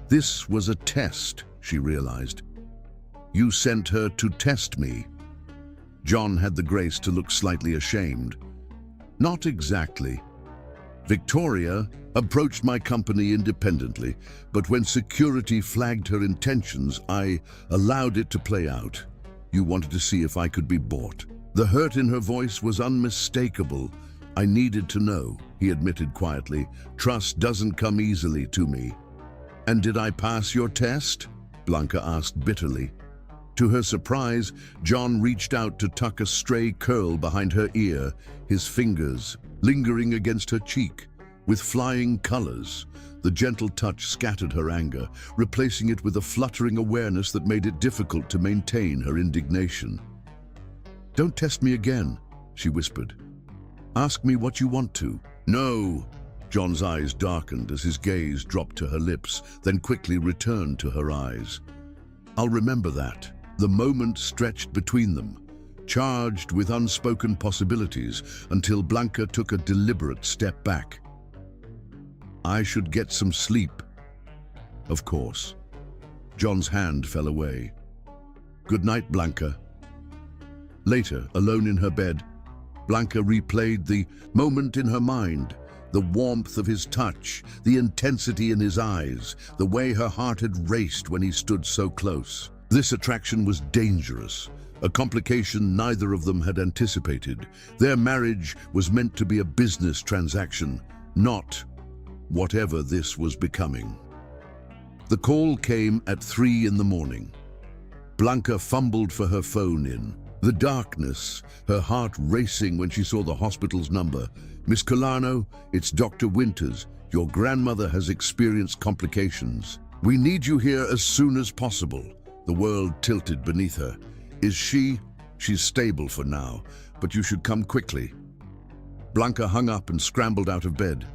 This was a test, she realized. "You sent her to test me." John had the grace to look slightly ashamed. Not exactly. Victoria approached my company independently, but when security flagged her intentions, I allowed it to play out. You wanted to see if I could be bought. The hurt in her voice was unmistakable. I needed to know, he admitted quietly. Trust doesn't come easily to me. And did I pass your test? Blanca asked bitterly. To her surprise, John reached out to tuck a stray curl behind her ear, his fingers lingering against her cheek. With flying colors, the gentle touch scattered her anger, replacing it with a fluttering awareness that made it difficult to maintain her indignation. Don't test me again, she whispered. Ask me what you want to. No. John's eyes darkened as his gaze dropped to her lips, then quickly returned to her eyes. I'll remember that. The moment stretched between them, charged with unspoken possibilities, until Blanca took a deliberate step back. I should get some sleep. Of course. John's hand fell away. Good night, Blanca. Later, alone in her bed, Blanca replayed the moment in her mind, the warmth of his touch, the intensity in his eyes, the way her heart had raced when he stood so close. This attraction was dangerous, a complication neither of them had anticipated. Their marriage was meant to be a business transaction, not whatever this was becoming. The call came at 3 in the morning. Blanca fumbled for her phone in the darkness, her heart racing when she saw the hospital's number. Miss Colano, it's Dr. Winters. Your grandmother has experienced complications. We need you here as soon as possible. The world tilted beneath her. Is she? She's stable for now, but you should come quickly. Blanca hung up and scrambled out of bed,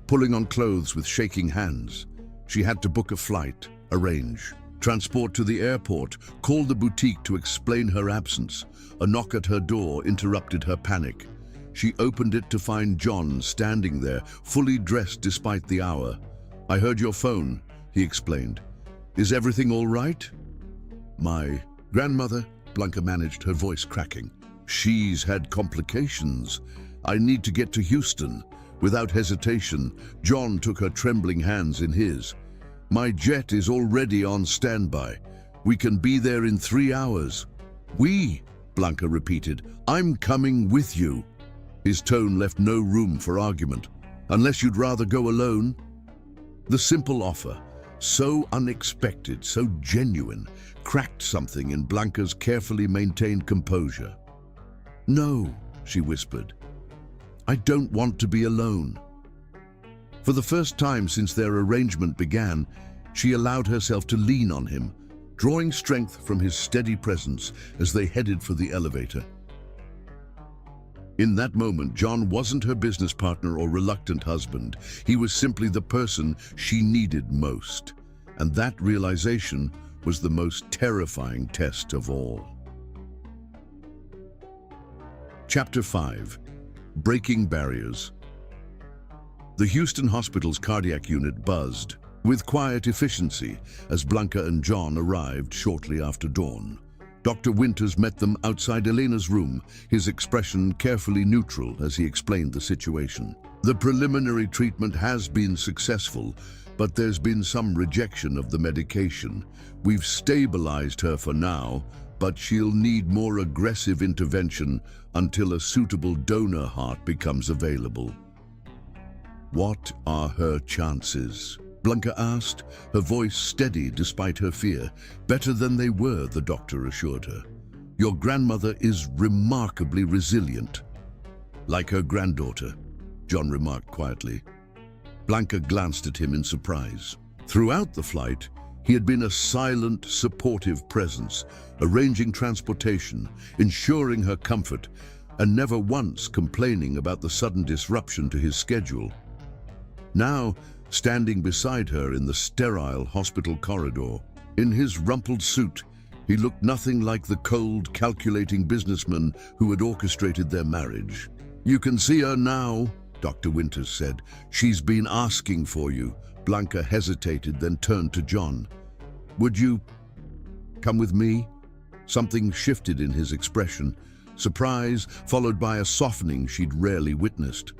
pulling on clothes with shaking hands. She had to book a flight, arrange transport to the airport, call the boutique to explain her absence. A knock at her door interrupted her panic. She opened it to find John standing there, fully dressed despite the hour. I heard your phone, he explained. Is everything all right? My grandmother, Blanca managed, her voice cracking. She's had complications. I need to get to Houston. Without hesitation, John took her trembling hands in his. My jet is already on standby. We can be there in 3 hours. We, Blanca repeated. I'm coming with you. His tone left no room for argument. Unless you'd rather go alone? The simple offer, so unexpected, so genuine, cracked something in Blanca's carefully maintained composure. No, she whispered. I don't want to be alone. For the first time since their arrangement began, she allowed herself to lean on him, drawing strength from his steady presence as they headed for the elevator. In that moment, John wasn't her business partner or reluctant husband. He was simply the person she needed most. And that realization was the most terrifying test of all. Chapter 5. Breaking Barriers. The Houston Hospital's cardiac unit buzzed with quiet efficiency as Blanca and John arrived shortly after dawn. Dr. Winters met them outside Elena's room, his expression carefully neutral as he explained the situation. The preliminary treatment has been successful, but there's been some rejection of the medication. We've stabilized her for now, but she'll need more aggressive intervention until a suitable donor heart becomes available. What are her chances? Blanca asked, her voice steady despite her fear. Better than they were, the doctor assured her. Your grandmother is remarkably resilient. Like her granddaughter, John remarked quietly. Blanca glanced at him in surprise. Throughout the flight, he had been a silent, supportive presence, arranging transportation, ensuring her comfort, and never once complaining about the sudden disruption to his schedule. Now, standing beside her in the sterile hospital corridor, in his rumpled suit, he looked nothing like the cold, calculating businessman who had orchestrated their marriage. You can see her now, Dr. Winters said. She's been asking for you. Blanca hesitated, then turned to John. Would you come with me? Something shifted in his expression. surprise followed by a softening she'd rarely witnessed.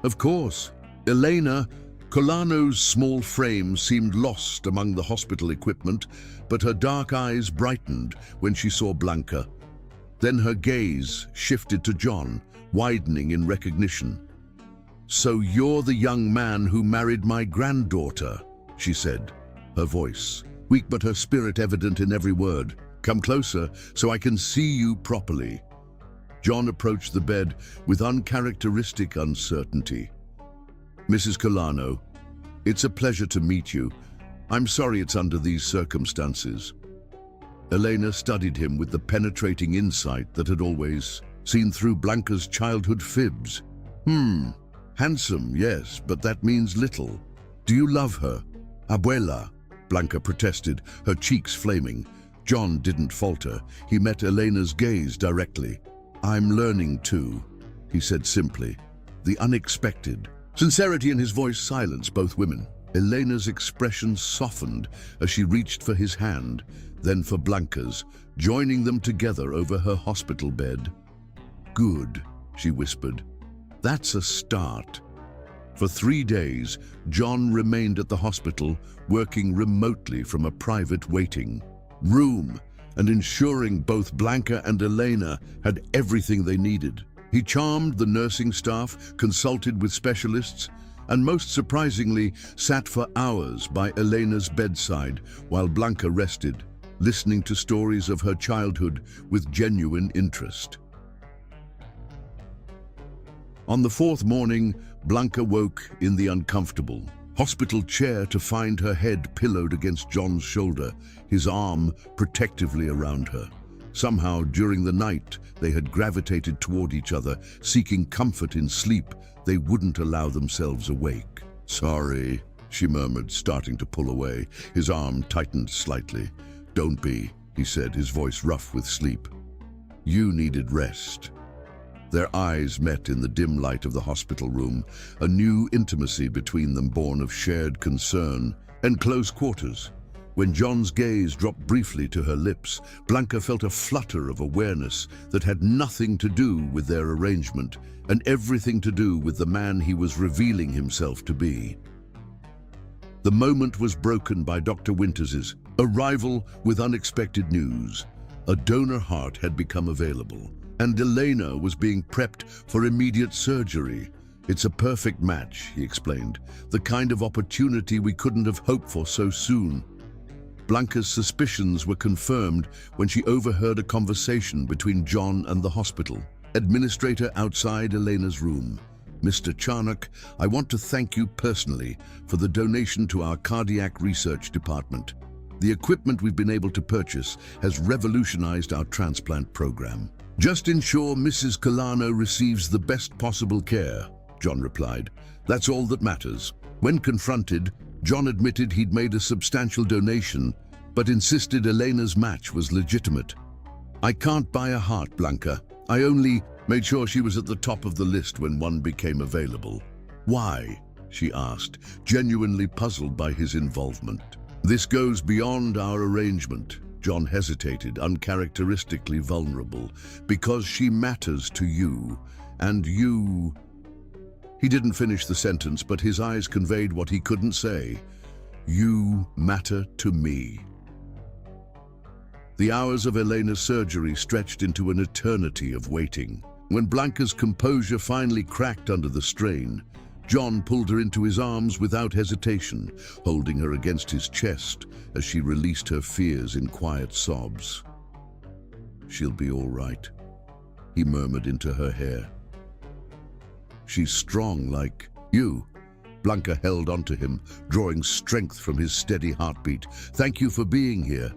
Of course, Elena Colano's small frame seemed lost among the hospital equipment, but her dark eyes brightened when she saw Blanca. Then her gaze shifted to John, widening in recognition. "So you're the young man who married my granddaughter," she said, her voice weak but her spirit evident in every word. "Come closer so I can see you properly." John approached the bed with uncharacteristic uncertainty. "Mrs. Colano, it's a pleasure to meet you. I'm sorry it's under these circumstances." Elena studied him with the penetrating insight that had always seen through Blanca's childhood fibs. Handsome, yes, but that means little. Do you love her? Abuela," Blanca protested, her cheeks flaming. John didn't falter. He met Elena's gaze directly. "I'm learning too," he said simply. The unexpected sincerity in his voice silenced both women. Elena's expression softened as she reached for his hand, then for Blanca's, joining them together over her hospital bed. "Good," she whispered. "That's a start." For 3 days, John remained at the hospital, working remotely from a private waiting room and ensuring both Blanca and Elena had everything they needed. He charmed the nursing staff, consulted with specialists, and most surprisingly, sat for hours by Elena's bedside while Blanca rested, listening to stories of her childhood with genuine interest. On the 4th morning, Blanca woke in the uncomfortable hospital chair to find her head pillowed against John's shoulder, his arm protectively around her. Somehow, during the night, they had gravitated toward each other, seeking comfort in sleep. They wouldn't allow themselves awake. "Sorry," she murmured, starting to pull away. His arm tightened slightly. "Don't be," he said, his voice rough with sleep. "You needed rest." Their eyes met in the dim light of the hospital room, a new intimacy between them born of shared concern and close quarters. When John's gaze dropped briefly to her lips, Blanca felt a flutter of awareness that had nothing to do with their arrangement and everything to do with the man he was revealing himself to be. The moment was broken by Dr. Winters's arrival with unexpected news. A donor heart had become available, and Elena was being prepped for immediate surgery. "It's a perfect match," he explained, "the kind of opportunity we couldn't have hoped for so soon." Blanca's suspicions were confirmed when she overheard a conversation between John and the hospital administrator outside Elena's room. "Mr. Charnock, I want to thank you personally for the donation to our cardiac research department. The equipment we've been able to purchase has revolutionized our transplant program." "Just ensure Mrs. Colano receives the best possible care," John replied. "That's all that matters." When confronted, John admitted he'd made a substantial donation, but insisted Elena's match was legitimate. "I can't buy a heart, Blanca. I only made sure she was at the top of the list when one became available." "Why?" she asked, genuinely puzzled by his involvement. "This goes beyond our arrangement." John hesitated, uncharacteristically vulnerable. "Because she matters to you, and you..." He didn't finish the sentence, but his eyes conveyed what he couldn't say. "You matter to me." The hours of Elena's surgery stretched into an eternity of waiting. When Blanca's composure finally cracked under the strain, John pulled her into his arms without hesitation, holding her against his chest as she released her fears in quiet sobs. "She'll be all right," he murmured into her hair. "She's strong like you." Blanca held onto him, drawing strength from his steady heartbeat. "Thank you for being here."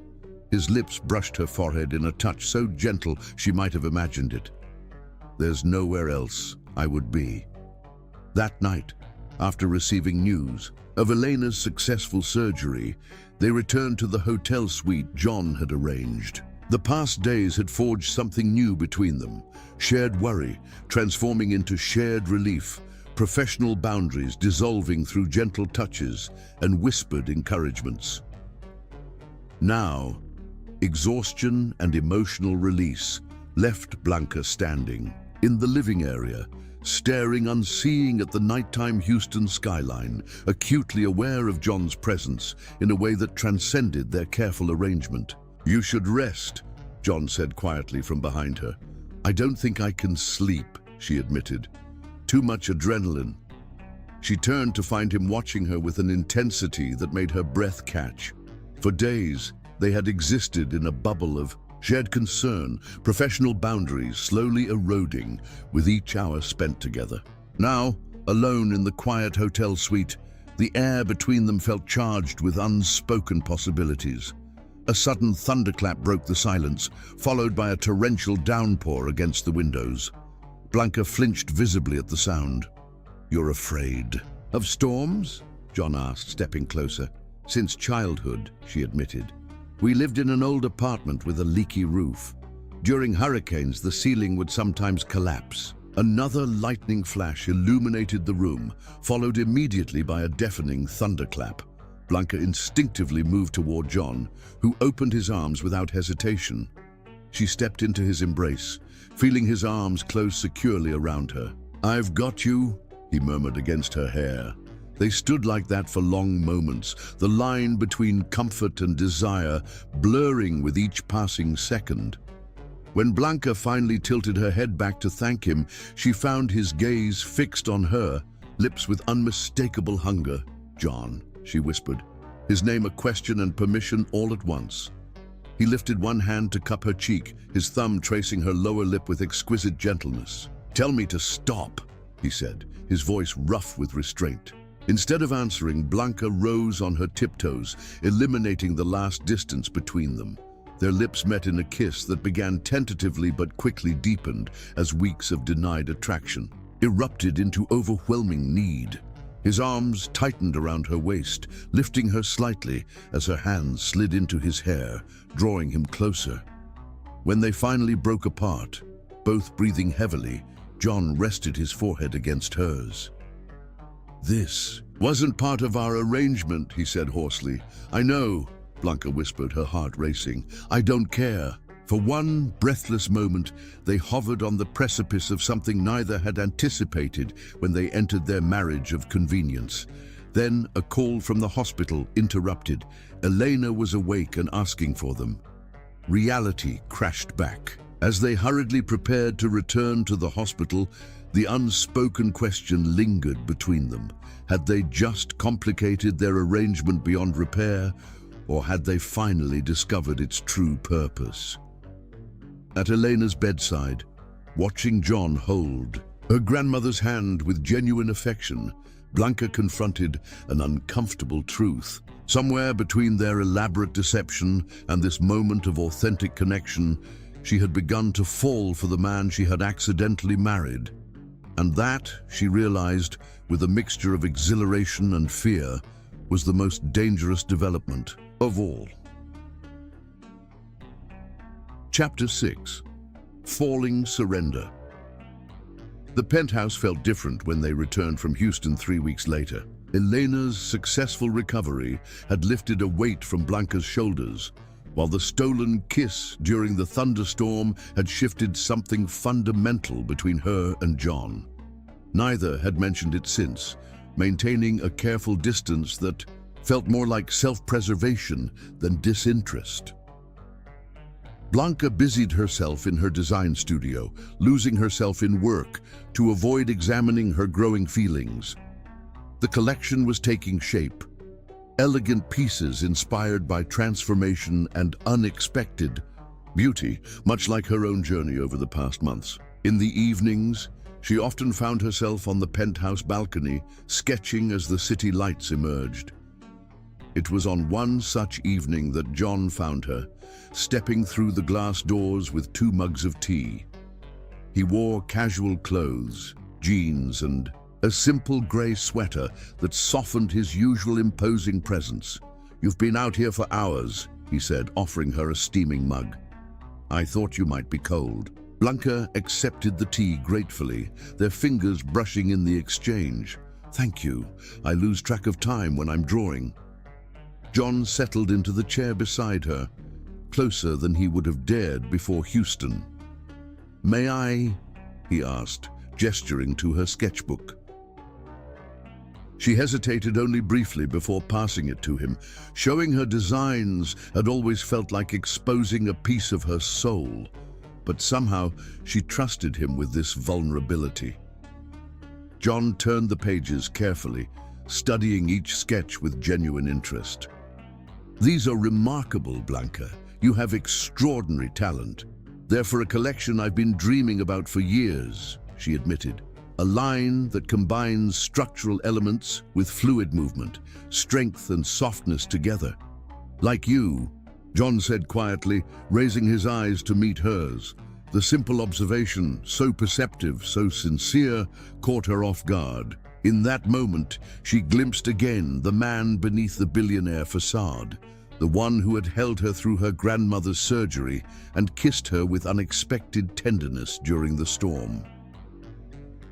His lips brushed her forehead in a touch so gentle she might have imagined it. "There's nowhere else I would be." That night, after receiving news of Elena's successful surgery, they returned to the hotel suite John had arranged. The past days had forged something new between them, shared worry transforming into shared relief, professional boundaries dissolving through gentle touches and whispered encouragements. Now, exhaustion and emotional release left Blanca standing in the living area, staring unseeing at the nighttime Houston skyline, acutely aware of John's presence in a way that transcended their careful arrangement. "You should rest," John said quietly from behind her. "I don't think I can sleep," she admitted. "Too much adrenaline." She turned to find him watching her with an intensity that made her breath catch. For days, they had existed in a bubble of shared concern, professional boundaries slowly eroding with each hour spent together. Now, alone in the quiet hotel suite, the air between them felt charged with unspoken possibilities. A sudden thunderclap broke the silence, followed by a torrential downpour against the windows. Blanca flinched visibly at the sound. "You're afraid of storms?" John asked, stepping closer. "Since childhood," she admitted. "We lived in an old apartment with a leaky roof. During hurricanes, the ceiling would sometimes collapse." Another lightning flash illuminated the room, followed immediately by a deafening thunderclap. Blanca instinctively moved toward John, who opened his arms without hesitation. She stepped into his embrace, feeling his arms close securely around her. "I've got you," he murmured against her hair. They stood like that for long moments, the line between comfort and desire blurring with each passing second. When Blanca finally tilted her head back to thank him, she found his gaze fixed on her, lips with unmistakable hunger. "John," she whispered, his name a question and permission all at once. He lifted one hand to cup her cheek, his thumb tracing her lower lip with exquisite gentleness. "Tell me to stop," he said, his voice rough with restraint. Instead of answering, Blanca rose on her tiptoes, eliminating the last distance between them. Their lips met in a kiss that began tentatively but quickly deepened as weeks of denied attraction erupted into overwhelming need. His arms tightened around her waist, lifting her slightly as her hands slid into his hair, drawing him closer. When they finally broke apart, both breathing heavily, John rested his forehead against hers. "This wasn't part of our arrangement," he said hoarsely. "I know," Blanca whispered, her heart racing. "I don't care." For one breathless moment, they hovered on the precipice of something neither had anticipated when they entered their marriage of convenience. Then a call from the hospital interrupted. Elena was awake and asking for them. Reality crashed back. As they hurriedly prepared to return to the hospital, the unspoken question lingered between them. Had they just complicated their arrangement beyond repair, or had they finally discovered its true purpose? At Elena's bedside, watching John hold her grandmother's hand with genuine affection, Blanca confronted an uncomfortable truth. Somewhere between their elaborate deception and this moment of authentic connection, she had begun to fall for the man she had accidentally married. And that, she realized, with a mixture of exhilaration and fear, was the most dangerous development of all. Chapter 6. Falling Surrender. The penthouse felt different when they returned from Houston 3 weeks later. Elena's successful recovery had lifted a weight from Blanca's shoulders, while the stolen kiss during the thunderstorm had shifted something fundamental between her and John. Neither had mentioned it since, maintaining a careful distance that felt more like self-preservation than disinterest. Blanca busied herself in her design studio, losing herself in work to avoid examining her growing feelings. The collection was taking shape, elegant pieces inspired by transformation and unexpected beauty, much like her own journey over the past months. In the evenings, she often found herself on the penthouse balcony, sketching as the city lights emerged. It was on one such evening that John found her, stepping through the glass doors with 2 mugs of tea. He wore casual clothes, jeans, and a simple grey sweater that softened his usual imposing presence. "You've been out here for hours," he said, offering her a steaming mug. "I thought you might be cold." Blanca accepted the tea gratefully, their fingers brushing in the exchange. "Thank you. I lose track of time when I'm drawing." John settled into the chair beside her, closer than he would have dared before Houston. "May I?" he asked, gesturing to her sketchbook. She hesitated only briefly before passing it to him. Showing her designs had always felt like exposing a piece of her soul, but somehow she trusted him with this vulnerability. John turned the pages carefully, studying each sketch with genuine interest. "These are remarkable, Blanca. You have extraordinary talent. They're for a collection I've been dreaming about for years," she admitted. "A line that combines structural elements with fluid movement, strength and softness together. Like you," John said quietly, raising his eyes to meet hers. The simple observation, so perceptive, so sincere, caught her off guard. In that moment, she glimpsed again the man beneath the billionaire facade, the one who had held her through her grandmother's surgery and kissed her with unexpected tenderness during the storm.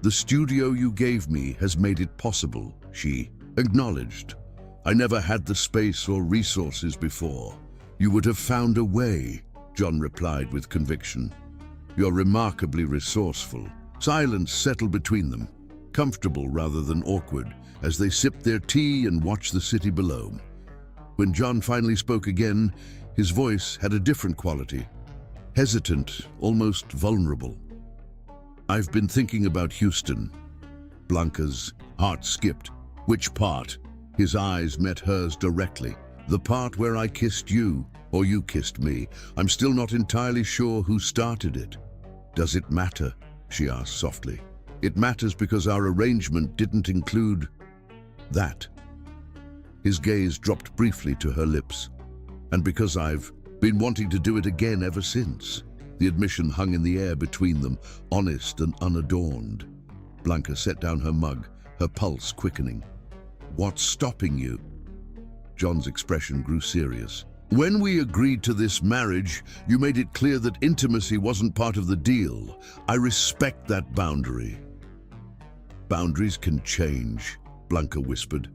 "The studio you gave me has made it possible," she acknowledged. "I never had the space or resources before. You would have found a way," John replied with conviction. "You're remarkably resourceful." Silence settled between them, comfortable rather than awkward, as they sipped their tea and watched the city below. When John finally spoke again, his voice had a different quality, hesitant, almost vulnerable. "I've been thinking about Houston." Blanca's heart skipped. "Which part?" His eyes met hers directly. "The part where I kissed you, or you kissed me. I'm still not entirely sure who started it." "Does it matter?" she asked softly. "It matters because our arrangement didn't include that." His gaze dropped briefly to her lips. "And because I've been wanting to do it again ever since." The admission hung in the air between them, honest and unadorned. Blanca set down her mug, her pulse quickening. "What's stopping you?" John's expression grew serious. "When we agreed to this marriage, you made it clear that intimacy wasn't part of the deal. I respect that boundary." "Boundaries can change," Blanca whispered.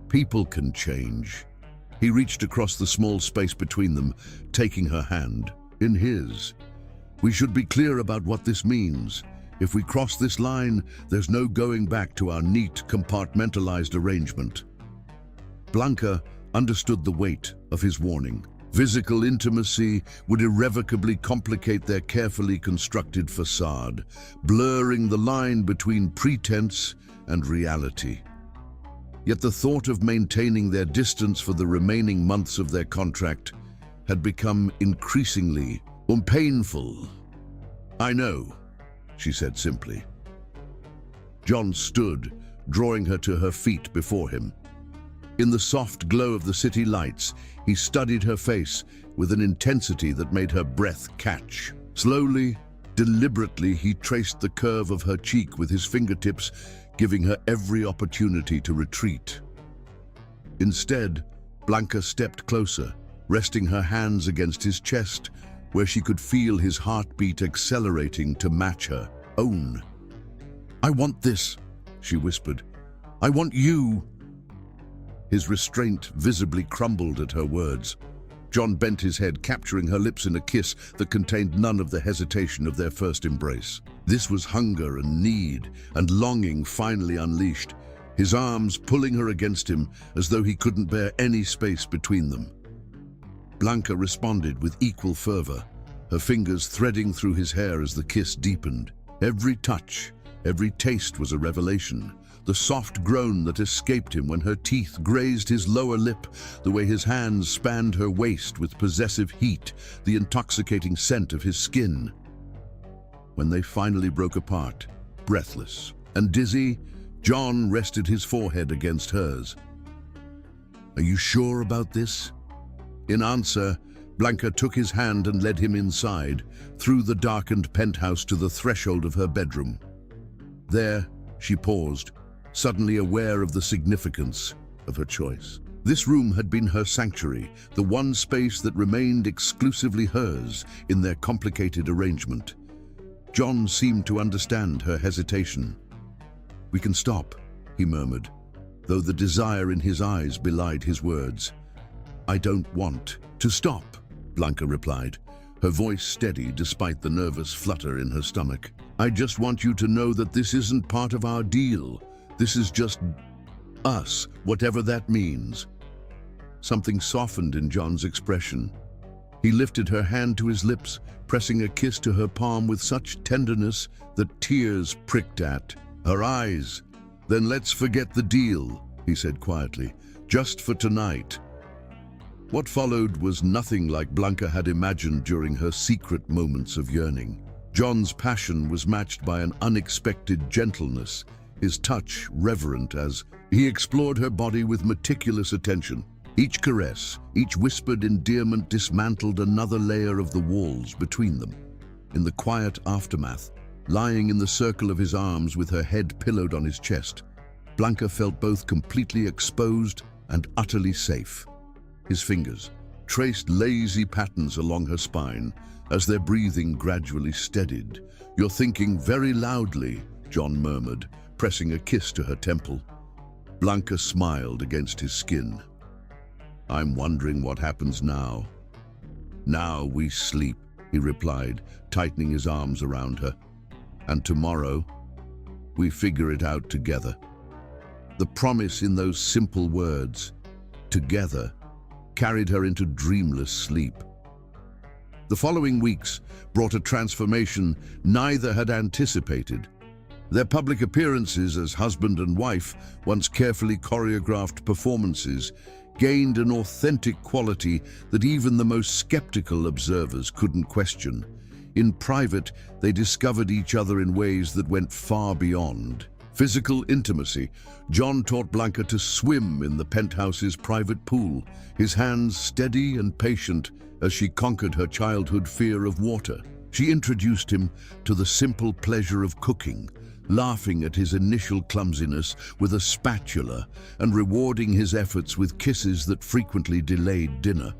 "People can change." He reached across the small space between them, taking her hand in his. "We should be clear about what this means. If we cross this line, there's no going back to our neat, compartmentalized arrangement." Blanca understood the weight of his warning. Physical intimacy would irrevocably complicate their carefully constructed facade, blurring the line between pretense and reality. Yet the thought of maintaining their distance for the remaining months of their contract had become increasingly painful. "I know," she said simply. John stood, drawing her to her feet before him. In the soft glow of the city lights, he studied her face with an intensity that made her breath catch. Slowly, deliberately, he traced the curve of her cheek with his fingertips, giving her every opportunity to retreat. Instead, Blanca stepped closer, resting her hands against his chest, where she could feel his heartbeat accelerating to match her own. "I want this," she whispered. "I want you." His restraint visibly crumbled at her words. John bent his head, capturing her lips in a kiss that contained none of the hesitation of their first embrace. This was hunger and need and longing finally unleashed, his arms pulling her against him as though he couldn't bear any space between them. Blanca responded with equal fervor, her fingers threading through his hair as the kiss deepened. Every touch, every taste was a revelation. The soft groan that escaped him when her teeth grazed his lower lip, the way his hands spanned her waist with possessive heat, the intoxicating scent of his skin. When they finally broke apart, breathless and dizzy, John rested his forehead against hers. "Are you sure about this?" In answer, Blanca took his hand and led him inside, through the darkened penthouse to the threshold of her bedroom. There, she paused, suddenly aware of the significance of her choice. This room had been her sanctuary, the one space that remained exclusively hers in their complicated arrangement. John seemed to understand her hesitation. "We can stop," he murmured, though the desire in his eyes belied his words. "I don't want to stop," Blanca replied, her voice steady despite the nervous flutter in her stomach. "I just want you to know that this isn't part of our deal. This is just us, whatever that means." Something softened in John's expression. He lifted her hand to his lips, pressing a kiss to her palm with such tenderness that tears pricked at her eyes. "Then let's forget the deal," he said quietly, "just for tonight." What followed was nothing like Blanca had imagined during her secret moments of yearning. John's passion was matched by an unexpected gentleness, his touch reverent as he explored her body with meticulous attention. Each caress, each whispered endearment dismantled another layer of the walls between them. In the quiet aftermath, lying in the circle of his arms with her head pillowed on his chest, Blanca felt both completely exposed and utterly safe. His fingers traced lazy patterns along her spine as their breathing gradually steadied. "You're thinking very loudly," John murmured, pressing a kiss to her temple. Blanca smiled against his skin. "I'm wondering what happens now." "Now we sleep," he replied, tightening his arms around her. "And tomorrow, we figure it out together." The promise in those simple words, "together," carried her into dreamless sleep. The following weeks brought a transformation neither had anticipated. Their public appearances as husband and wife, once carefully choreographed performances, gained an authentic quality that even the most skeptical observers couldn't question. In private, they discovered each other in ways that went far beyond physical intimacy. John taught Blanca to swim in the penthouse's private pool, his hands steady and patient as she conquered her childhood fear of water. She introduced him to the simple pleasure of cooking, laughing at his initial clumsiness with a spatula and rewarding his efforts with kisses that frequently delayed dinner.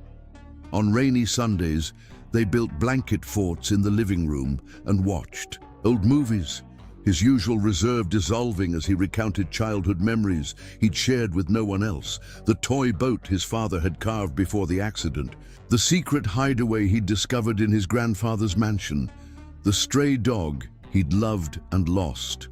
On rainy Sundays, they built blanket forts in the living room and watched old movies, his usual reserve dissolving as he recounted childhood memories he'd shared with no one else, the toy boat his father had carved before the accident, the secret hideaway he'd discovered in his grandfather's mansion, the stray dog he'd loved and lost.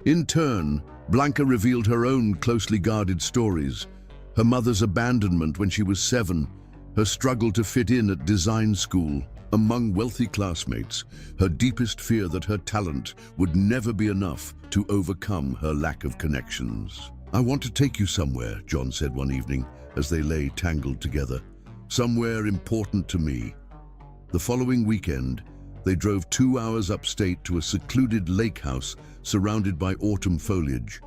In turn, Blanca revealed her own closely guarded stories, her mother's abandonment when she was 7, her struggle to fit in at design school among wealthy classmates, her deepest fear that her talent would never be enough to overcome her lack of connections. "I want to take you somewhere," John said one evening as they lay tangled together. "Somewhere important to me." The following weekend, they drove 2 hours upstate to a secluded lake house surrounded by autumn foliage.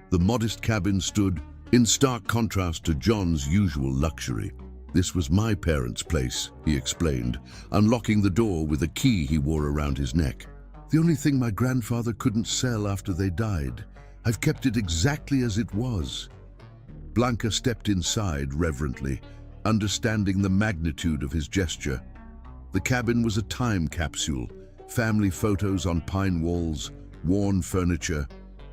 The modest cabin stood in stark contrast to John's usual luxury. "This was my parents' place," he explained, unlocking the door with a key he wore around his neck. "The only thing my grandfather couldn't sell after they died. I've kept it exactly as it was." Blanca stepped inside reverently, understanding the magnitude of his gesture. The cabin was a time capsule, family photos on pine walls, worn furniture,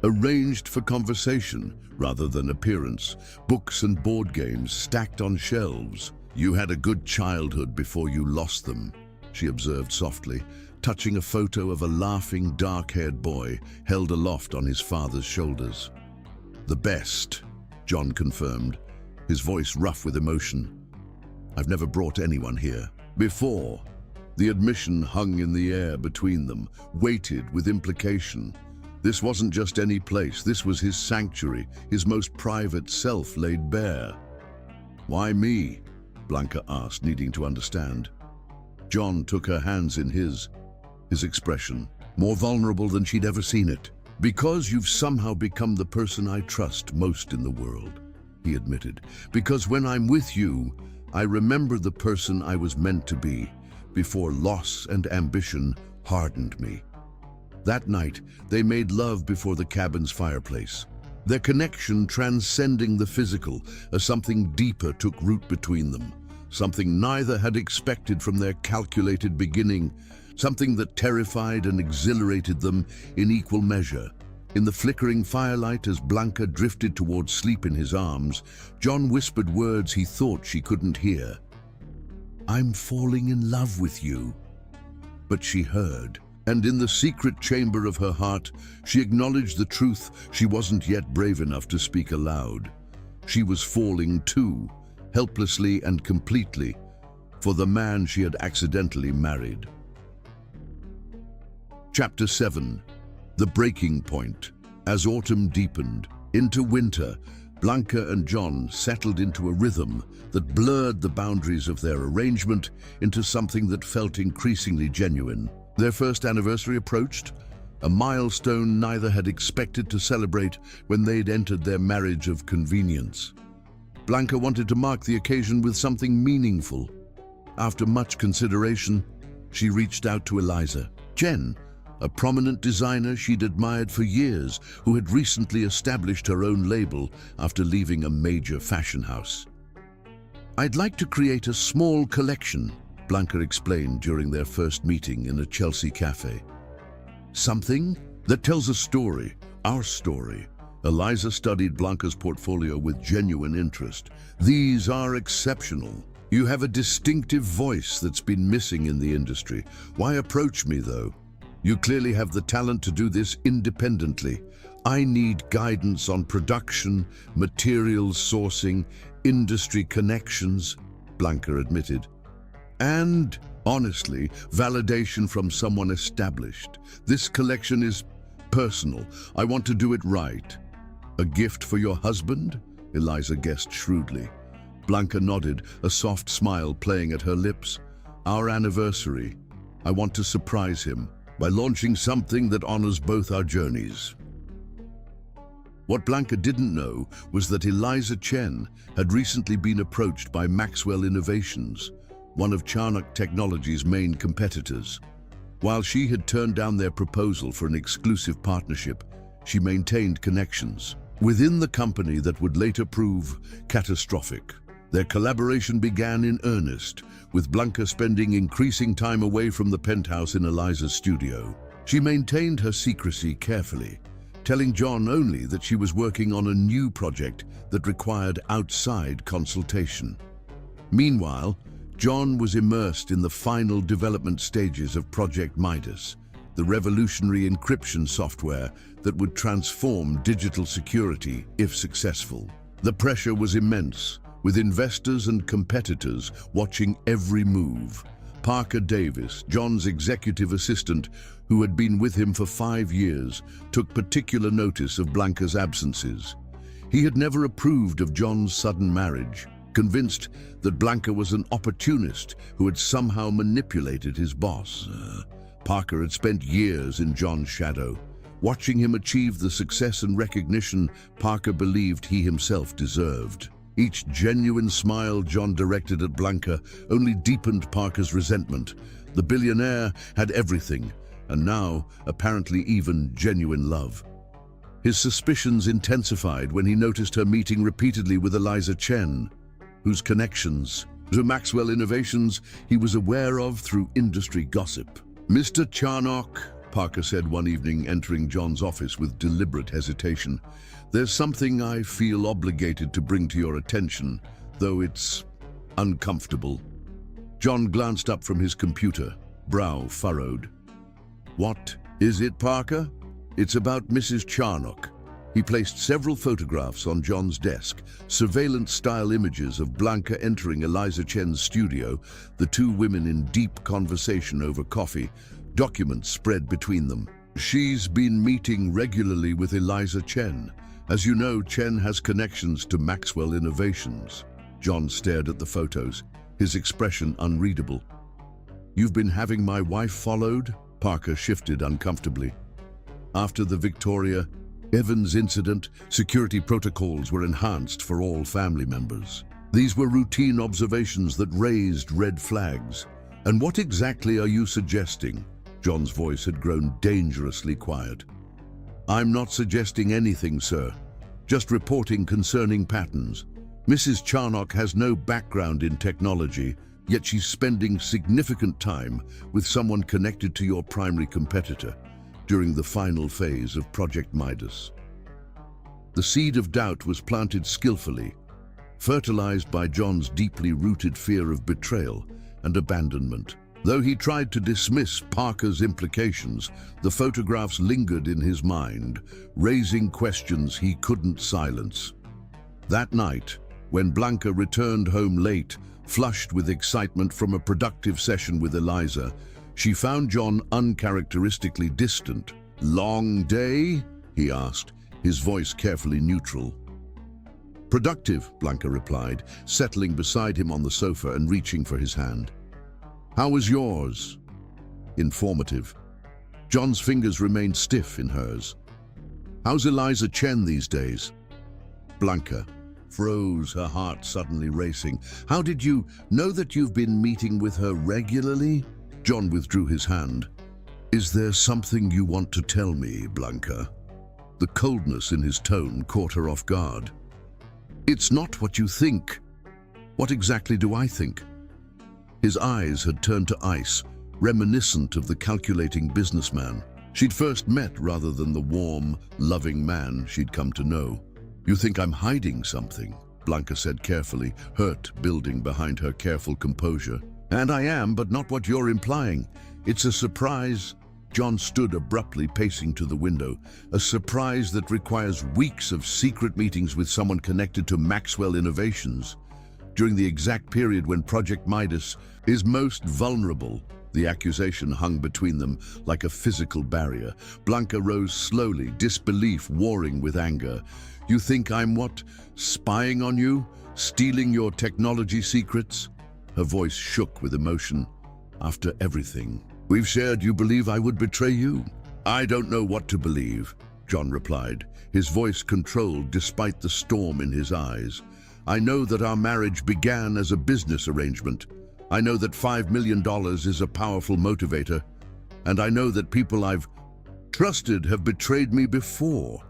arranged for conversation rather than appearance, books and board games stacked on shelves. "You had a good childhood before you lost them," she observed softly, touching a photo of a laughing, dark-haired boy held aloft on his father's shoulders. "The best," John confirmed, his voice rough with emotion. "I've never brought anyone here before." The admission hung in the air between them, weighted with implication. This wasn't just any place, this was his sanctuary, his most private self laid bare. "Why me?" Blanca asked, needing to understand. John took her hands in his expression more vulnerable than she'd ever seen it. "Because you've somehow become the person I trust most in the world," he admitted. "Because when I'm with you, I remember the person I was meant to be, before loss and ambition hardened me." That night, they made love before the cabin's fireplace, their connection transcending the physical as something deeper took root between them, something neither had expected from their calculated beginning, something that terrified and exhilarated them in equal measure. In the flickering firelight, as Blanca drifted towards sleep in his arms, John whispered words he thought she couldn't hear. "I'm falling in love with you." But she heard, and in the secret chamber of her heart, she acknowledged the truth she wasn't yet brave enough to speak aloud. She was falling too, helplessly and completely, for the man she had accidentally married. Chapter 7. The Breaking Point. As autumn deepened into winter, Blanca and John settled into a rhythm that blurred the boundaries of their arrangement into something that felt increasingly genuine. Their first anniversary approached, a milestone neither had expected to celebrate when they'd entered their marriage of convenience. Blanca wanted to mark the occasion with something meaningful. After much consideration, she reached out to Eliza Chen, a prominent designer she'd admired for years, who had recently established her own label after leaving a major fashion house. "I'd like to create a small collection," Blanca explained during their first meeting in a Chelsea cafe. "Something that tells a story, our story." Eliza studied Blanca's portfolio with genuine interest. "These are exceptional. You have a distinctive voice that's been missing in the industry. Why approach me, though? You clearly have the talent to do this independently. I need guidance on production, materials sourcing, industry connections," Blanca admitted. "And, honestly, validation from someone established. This collection is personal. I want to do it right." "A gift for your husband?" Eliza guessed shrewdly. Blanca nodded, a soft smile playing at her lips. "Our anniversary. I want to surprise him by launching something that honors both our journeys." What Blanca didn't know was that Eliza Chen had recently been approached by Maxwell Innovations, one of Charnock Technology's main competitors. While she had turned down their proposal for an exclusive partnership, she maintained connections within the company that would later prove catastrophic. Their collaboration began in earnest, with Blanca spending increasing time away from the penthouse in Eliza's studio. She maintained her secrecy carefully, telling John only that she was working on a new project that required outside consultation. Meanwhile, John was immersed in the final development stages of Project Midas, the revolutionary encryption software that would transform digital security if successful. The pressure was immense, with investors and competitors watching every move. Parker Davis, John's executive assistant, who had been with him for 5 years, took particular notice of Blanca's absences. He had never approved of John's sudden marriage, convinced that Blanca was an opportunist who had somehow manipulated his boss. Parker had spent years in John's shadow. Watching him achieve the success and recognition Parker believed he himself deserved. Each genuine smile John directed at Blanca only deepened Parker's resentment. The billionaire had everything, and now, apparently even genuine love. His suspicions intensified when he noticed her meeting repeatedly with Eliza Chen, whose connections to Maxwell Innovations he was aware of through industry gossip. "Mr. Charnock," Parker said one evening, entering John's office with deliberate hesitation, "there's something I feel obligated to bring to your attention, though it's uncomfortable." John glanced up from his computer, brow furrowed. "What is it, Parker?" "It's about Mrs. Charnock." He placed several photographs on John's desk, surveillance-style images of Blanca entering Eliza Chen's studio, the two women in deep conversation over coffee, documents spread between them. "She's been meeting regularly with Eliza Chen. As you know, Chen has connections to Maxwell Innovations." John stared at the photos, his expression unreadable. "You've been having my wife followed?" Parker shifted uncomfortably. After the Victoria Evans incident, security protocols were enhanced for all family members. These were routine observations that raised red flags. "And what exactly are you suggesting?" John's voice had grown dangerously quiet. "I'm not suggesting anything, sir. Just reporting concerning patterns. Mrs. Charnock has no background in technology, yet she's spending significant time with someone connected to your primary competitor during the final phase of Project Midas." The seed of doubt was planted skillfully, fertilized by John's deeply rooted fear of betrayal and abandonment. Though he tried to dismiss Parker's implications, the photographs lingered in his mind, raising questions he couldn't silence. That night, when Blanca returned home late, flushed with excitement from a productive session with Eliza, she found John uncharacteristically distant. "Long day?" he asked, his voice carefully neutral. "Productive," Blanca replied, settling beside him on the sofa and reaching for his hand. "How was yours?" "Informative." John's fingers remained stiff in hers. "How's Eliza Chen these days?" Blanca froze, her heart suddenly racing. "How did you know that you've been meeting with her regularly?" John withdrew his hand. "Is there something you want to tell me, Blanca?" The coldness in his tone caught her off guard. "It's not what you think." "What exactly do I think?" His eyes had turned to ice, reminiscent of the calculating businessman she'd first met rather than the warm, loving man she'd come to know. "You think I'm hiding something," Blanca said carefully, hurt building behind her careful composure. "And I am, but not what you're implying. It's a surprise." John stood abruptly, pacing to the window. "A surprise that requires weeks of secret meetings with someone connected to Maxwell Innovations. During the exact period when Project Midas is most vulnerable." The accusation hung between them like a physical barrier. Blanca rose slowly, disbelief warring with anger. "You think I'm what? Spying on you? Stealing your technology secrets?" Her voice shook with emotion. "After everything we've shared, you believe I would betray you?" "I don't know what to believe," John replied, his voice controlled despite the storm in his eyes. "I know that our marriage began as a business arrangement. I know that $5 million is a powerful motivator. And I know that people I've trusted have betrayed me before."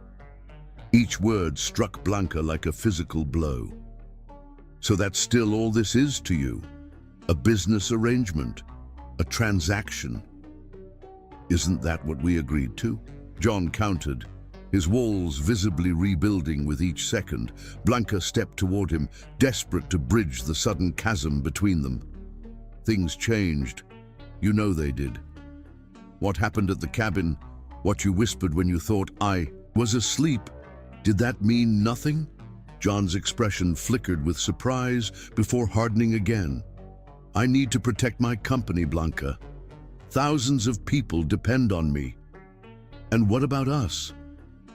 Each word struck Blanca like a physical blow. "So that's still all this is to you? A business arrangement? A transaction? Isn't that what we agreed to?" John countered, his walls visibly rebuilding with each second. Blanca stepped toward him, desperate to bridge the sudden chasm between them. "Things changed. You know they did. What happened at the cabin, what you whispered when you thought I was asleep, did that mean nothing?" John's expression flickered with surprise before hardening again. "I need to protect my company, Blanca. Thousands of people depend on me. And what about us?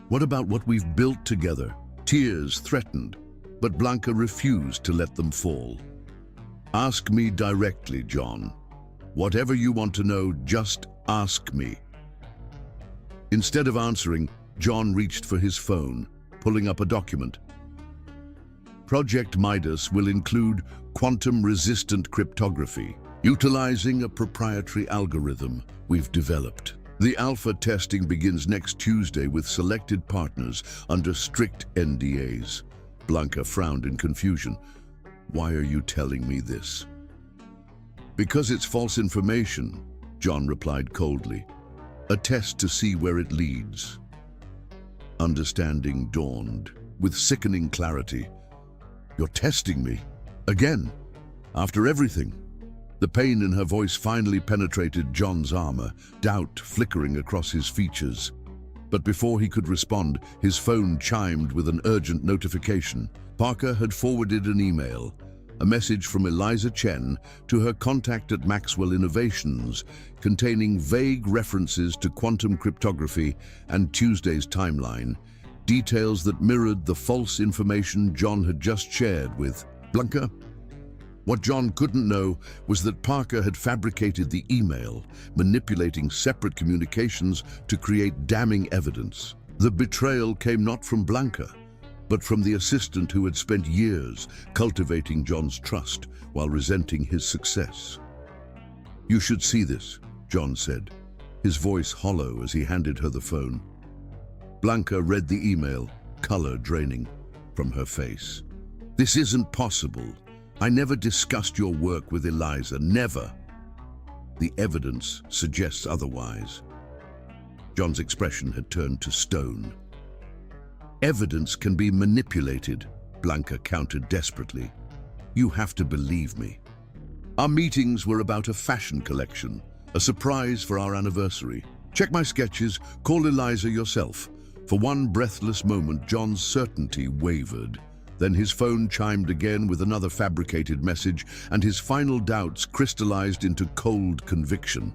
What about what we've built together?" Tears threatened, but Blanca refused to let them fall. "Ask me directly, John. Whatever you want to know, just ask me." Instead of answering, John reached for his phone, pulling up a document. Project Midas will include quantum-resistant cryptography, utilizing a proprietary algorithm we've developed. The alpha testing begins next Tuesday with selected partners under strict NDAs. Blanca frowned in confusion. "Why are you telling me this?" "Because it's false information," John replied coldly. "A test to see where it leads." Understanding dawned, with sickening clarity. "You're testing me? Again? After everything?" The pain in her voice finally penetrated John's armor, doubt flickering across his features. But before he could respond, his phone chimed with an urgent notification. Parker had forwarded an email, a message from Eliza Chen to her contact at Maxwell Innovations, containing vague references to quantum cryptography and Tuesday's timeline, details that mirrored the false information John had just shared with Blanca. What John couldn't know was that Parker had fabricated the email, manipulating separate communications to create damning evidence. The betrayal came not from Blanca, but from the assistant who had spent years cultivating John's trust while resenting his success. "You should see this," John said, his voice hollow as he handed her the phone. Blanca read the email, color draining from her face. "This isn't possible. I never discussed your work with Eliza, never." "The evidence suggests otherwise." John's expression had turned to stone. "Evidence can be manipulated," Blanca countered desperately. "You have to believe me." Our meetings were about a fashion collection, a surprise for our anniversary. Check my sketches, call Eliza yourself. For one breathless moment, John's certainty wavered. Then his phone chimed again with another fabricated message, and his final doubts crystallized into cold conviction.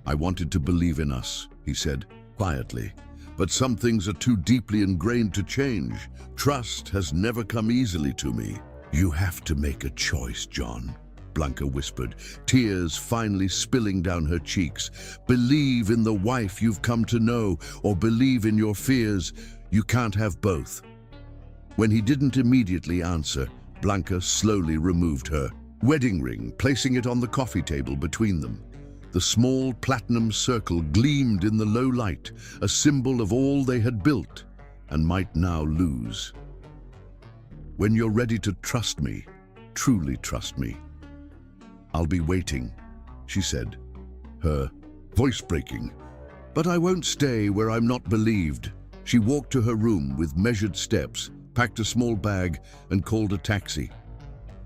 "I wanted to believe in us," he said, quietly. "But some things are too deeply ingrained to change. Trust has never come easily to me." "You have to make a choice, John," Blanca whispered, tears finally spilling down her cheeks. "Believe in the wife you've come to know, or believe in your fears. You can't have both." When he didn't immediately answer, Blanca slowly removed her wedding ring, placing it on the coffee table between them. The small platinum circle gleamed in the low light, a symbol of all they had built and might now lose. "When you're ready to trust me, truly trust me, I'll be waiting," she said, her voice breaking. "But I won't stay where I'm not believed." She walked to her room with measured steps, packed a small bag, and called a taxi.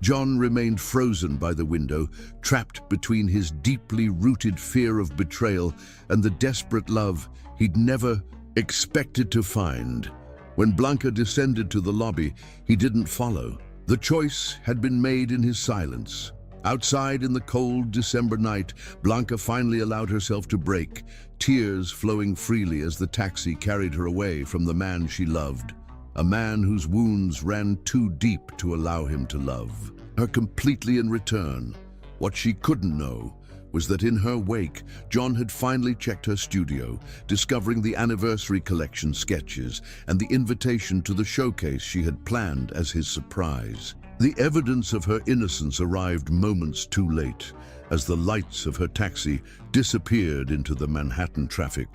John remained frozen by the window, trapped between his deeply rooted fear of betrayal and the desperate love he'd never expected to find. When Blanca descended to the lobby, he didn't follow. The choice had been made in his silence. Outside in the cold December night, Blanca finally allowed herself to break, tears flowing freely as the taxi carried her away from the man she loved. A man whose wounds ran too deep to allow him to love her completely in return. What she couldn't know was that in her wake, John had finally checked her studio, discovering the anniversary collection sketches and the invitation to the showcase she had planned as his surprise. The evidence of her innocence arrived moments too late, as the lights of her taxi disappeared into the Manhattan traffic.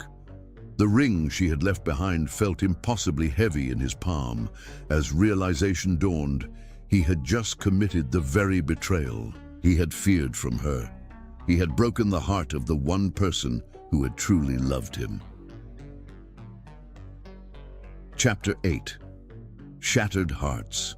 The ring she had left behind felt impossibly heavy in his palm. As realization dawned, he had just committed the very betrayal he had feared from her. He had broken the heart of the one person who had truly loved him. Chapter 8. Shattered Hearts.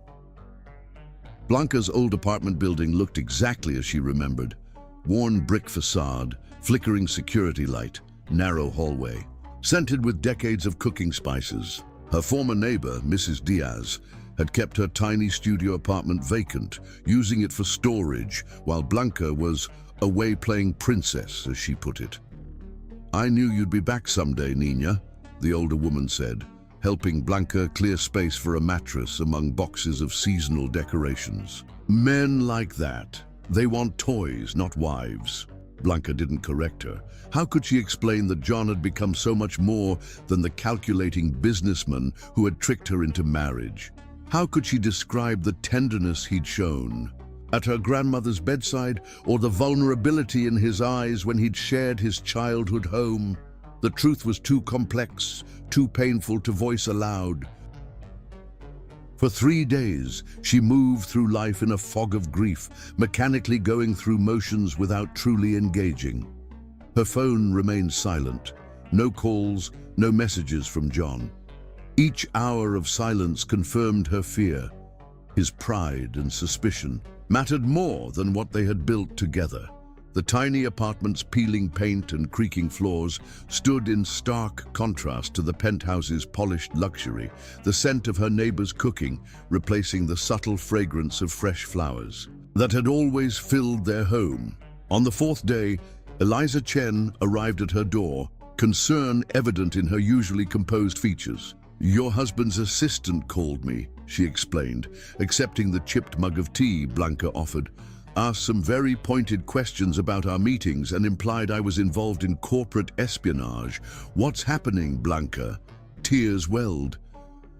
Blanca's old apartment building looked exactly as she remembered. Worn brick facade, flickering security light, narrow hallway, scented with decades of cooking spices. Her former neighbor, Mrs. Diaz, had kept her tiny studio apartment vacant, using it for storage, while Blanca was away playing princess, as she put it. "I knew you'd be back someday, Nina," the older woman said, helping Blanca clear space for a mattress among boxes of seasonal decorations. "Men like that, they want toys, not wives." Blanca didn't correct her. How could she explain that John had become so much more than the calculating businessman who had tricked her into marriage? How could she describe the tenderness he'd shown at her grandmother's bedside, or the vulnerability in his eyes when he'd shared his childhood home? The truth was too complex, too painful to voice aloud. For 3 days, she moved through life in a fog of grief, mechanically going through motions without truly engaging. Her phone remained silent. No calls, no messages from John. Each hour of silence confirmed her fear. His pride and suspicion mattered more than what they had built together. The tiny apartment's peeling paint and creaking floors stood in stark contrast to the penthouse's polished luxury, the scent of her neighbor's cooking replacing the subtle fragrance of fresh flowers that had always filled their home. On the 4th day, Eliza Chen arrived at her door, concern evident in her usually composed features. "Your husband's assistant called me," she explained, accepting the chipped mug of tea Blanca offered. "Asked some very pointed questions about our meetings and implied I was involved in corporate espionage. What's happening, Blanca?" Tears welled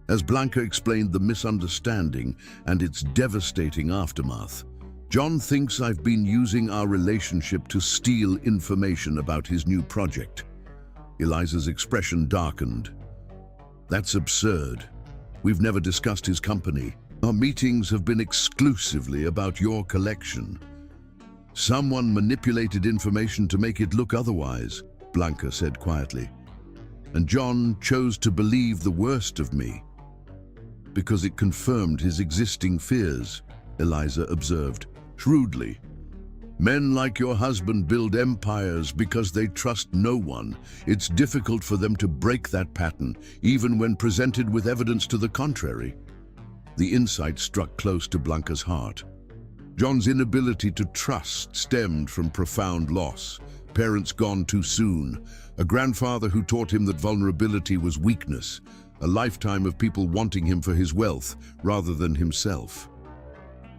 as Blanca explained the misunderstanding and its devastating aftermath. "John thinks I've been using our relationship to steal information about his new project." Eliza's expression darkened. "That's absurd. We've never discussed his company. Our meetings have been exclusively about your collection." "Someone manipulated information to make it look otherwise," Blanca said quietly. "And John chose to believe the worst of me because it confirmed his existing fears," Eliza observed shrewdly. Men like your husband build empires because they trust no one. It's difficult for them to break that pattern, even when presented with evidence to the contrary. The insight struck close to Blanca's heart. John's inability to trust stemmed from profound loss. Parents gone too soon, a grandfather who taught him that vulnerability was weakness, a lifetime of people wanting him for his wealth rather than himself.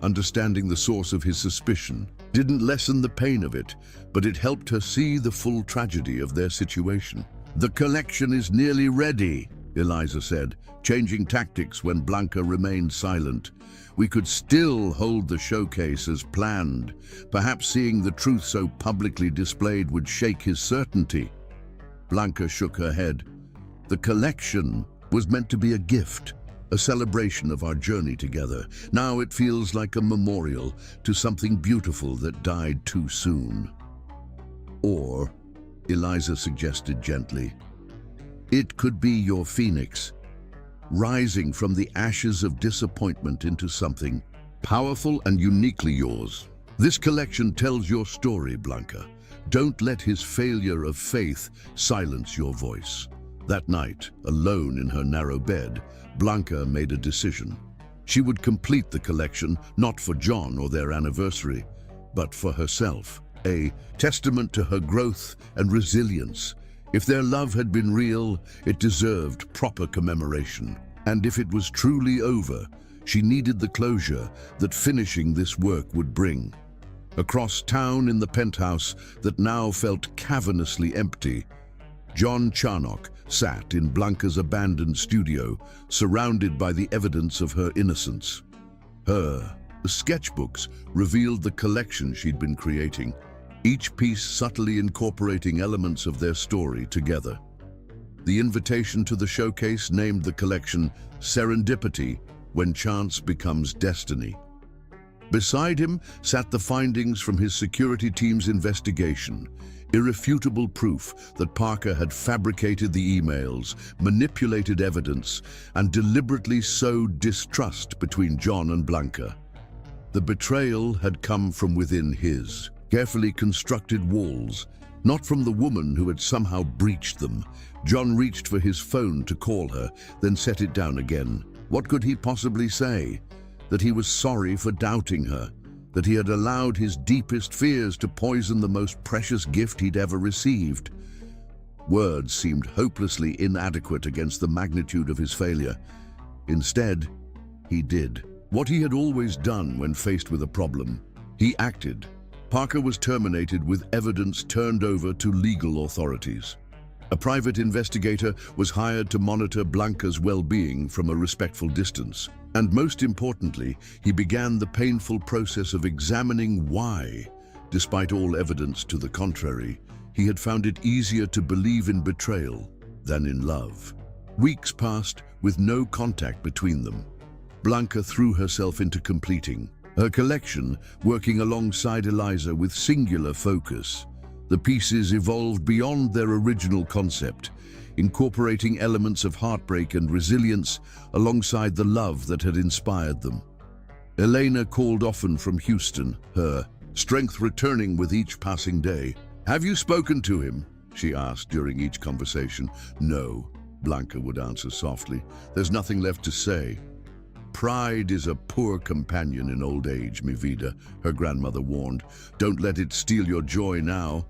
Understanding the source of his suspicion didn't lessen the pain of it, but it helped her see the full tragedy of their situation. "The collection is nearly ready," Eliza said, changing tactics when Blanca remained silent. "We could still hold the showcase as planned. Perhaps seeing the truth so publicly displayed would shake his certainty." Blanca shook her head. "The collection was meant to be a gift, a celebration of our journey together. Now it feels like a memorial to something beautiful that died too soon." "Or," Eliza suggested gently, "it could be your phoenix, rising from the ashes of disappointment into something powerful and uniquely yours. This collection tells your story, Blanca. Don't let his failure of faith silence your voice." That night, alone in her narrow bed, Blanca made a decision. She would complete the collection, not for John or their anniversary, but for herself, a testament to her growth and resilience. If their love had been real, it deserved proper commemoration. And if it was truly over, she needed the closure that finishing this work would bring. Across town in the penthouse that now felt cavernously empty, John Charnock sat in Blanca's abandoned studio, surrounded by the evidence of her innocence. The sketchbooks revealed the collection she'd been creating, each piece subtly incorporating elements of their story together. The invitation to the showcase named the collection Serendipity, When Chance Becomes Destiny. Beside him sat the findings from his security team's investigation, irrefutable proof that Parker had fabricated the emails, manipulated evidence, and deliberately sowed distrust between John and Blanca. The betrayal had come from within his carefully constructed walls, not from the woman who had somehow breached them. John reached for his phone to call her, then set it down again. What could he possibly say? That he was sorry for doubting her, that he had allowed his deepest fears to poison the most precious gift he'd ever received. Words seemed hopelessly inadequate against the magnitude of his failure. Instead, he did what he had always done when faced with a problem. He acted. Parker was terminated with evidence turned over to legal authorities. A private investigator was hired to monitor Blanca's well-being from a respectful distance. And most importantly, he began the painful process of examining why, despite all evidence to the contrary, he had found it easier to believe in betrayal than in love. Weeks passed with no contact between them. Blanca threw herself into completing her collection, working alongside Eliza with singular focus. The pieces evolved beyond their original concept, incorporating elements of heartbreak and resilience alongside the love that had inspired them. Elena called often from Houston, her strength returning with each passing day. "Have you spoken to him?" she asked during each conversation. "No," Blanca would answer softly. "There's nothing left to say." "Pride is a poor companion in old age, mi vida," her grandmother warned. "Don't let it steal your joy now."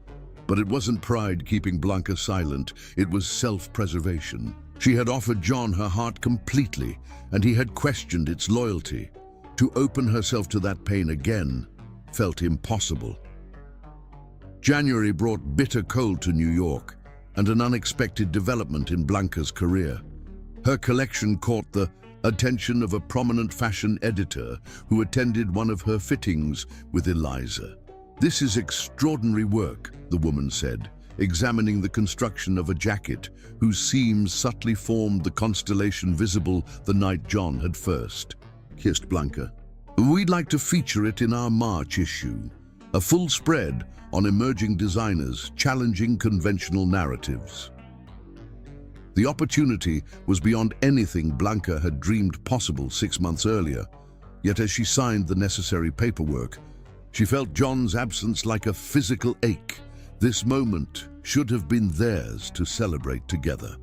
But it wasn't pride keeping Blanca silent, it was self-preservation. She had offered John her heart completely, and he had questioned its loyalty. To open herself to that pain again felt impossible. January brought bitter cold to New York, and an unexpected development in Blanca's career. Her collection caught the attention of a prominent fashion editor who attended one of her fittings with Eliza. "This is extraordinary work," the woman said, examining the construction of a jacket whose seams subtly formed the constellation visible the night John had first kissed Blanca. "We'd like to feature it in our March issue, a full spread on emerging designers challenging conventional narratives." The opportunity was beyond anything Blanca had dreamed possible 6 months earlier, yet as she signed the necessary paperwork, She felt John's absence like a physical ache. This moment should have been theirs to celebrate together.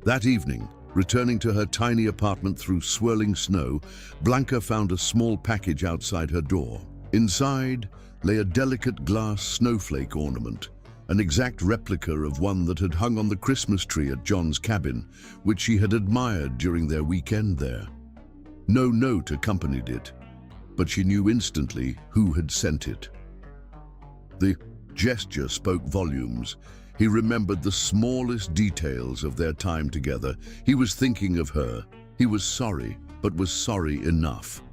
That evening, returning to her tiny apartment through swirling snow, Blanca found a small package outside her door. Inside lay a delicate glass snowflake ornament, an exact replica of one that had hung on the Christmas tree at John's cabin, which she had admired during their weekend there. No note accompanied it, but she knew instantly who had sent it. The gesture spoke volumes. He remembered the smallest details of their time together. He was thinking of her. He was sorry, but was sorry enough.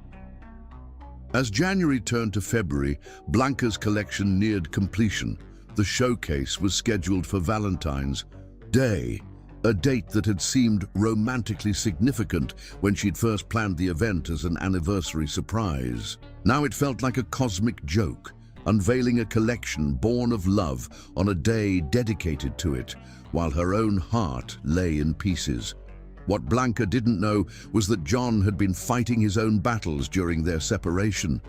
As January turned to February, Blanca's collection neared completion. The showcase was scheduled for Valentine's Day, a date that had seemed romantically significant when she'd first planned the event as an anniversary surprise. Now it felt like a cosmic joke, unveiling a collection born of love on a day dedicated to it, while her own heart lay in pieces. What Blanca didn't know was that John had been fighting his own battles during their separation.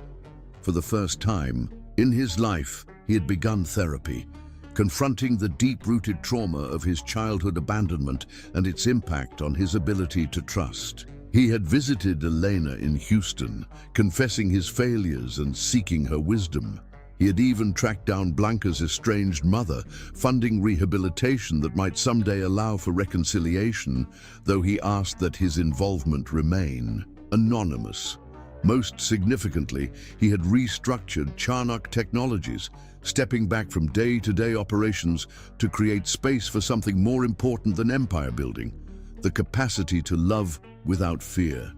For the first time in his life, he had begun therapy, confronting the deep-rooted trauma of his childhood abandonment and its impact on his ability to trust. He had visited Elena in Houston, confessing his failures and seeking her wisdom. He had even tracked down Blanca's estranged mother, funding rehabilitation that might someday allow for reconciliation, though he asked that his involvement remain anonymous. Most significantly, he had restructured Charnock Technologies, stepping back from day-to-day operations to create space for something more important than empire building, the capacity to love without fear.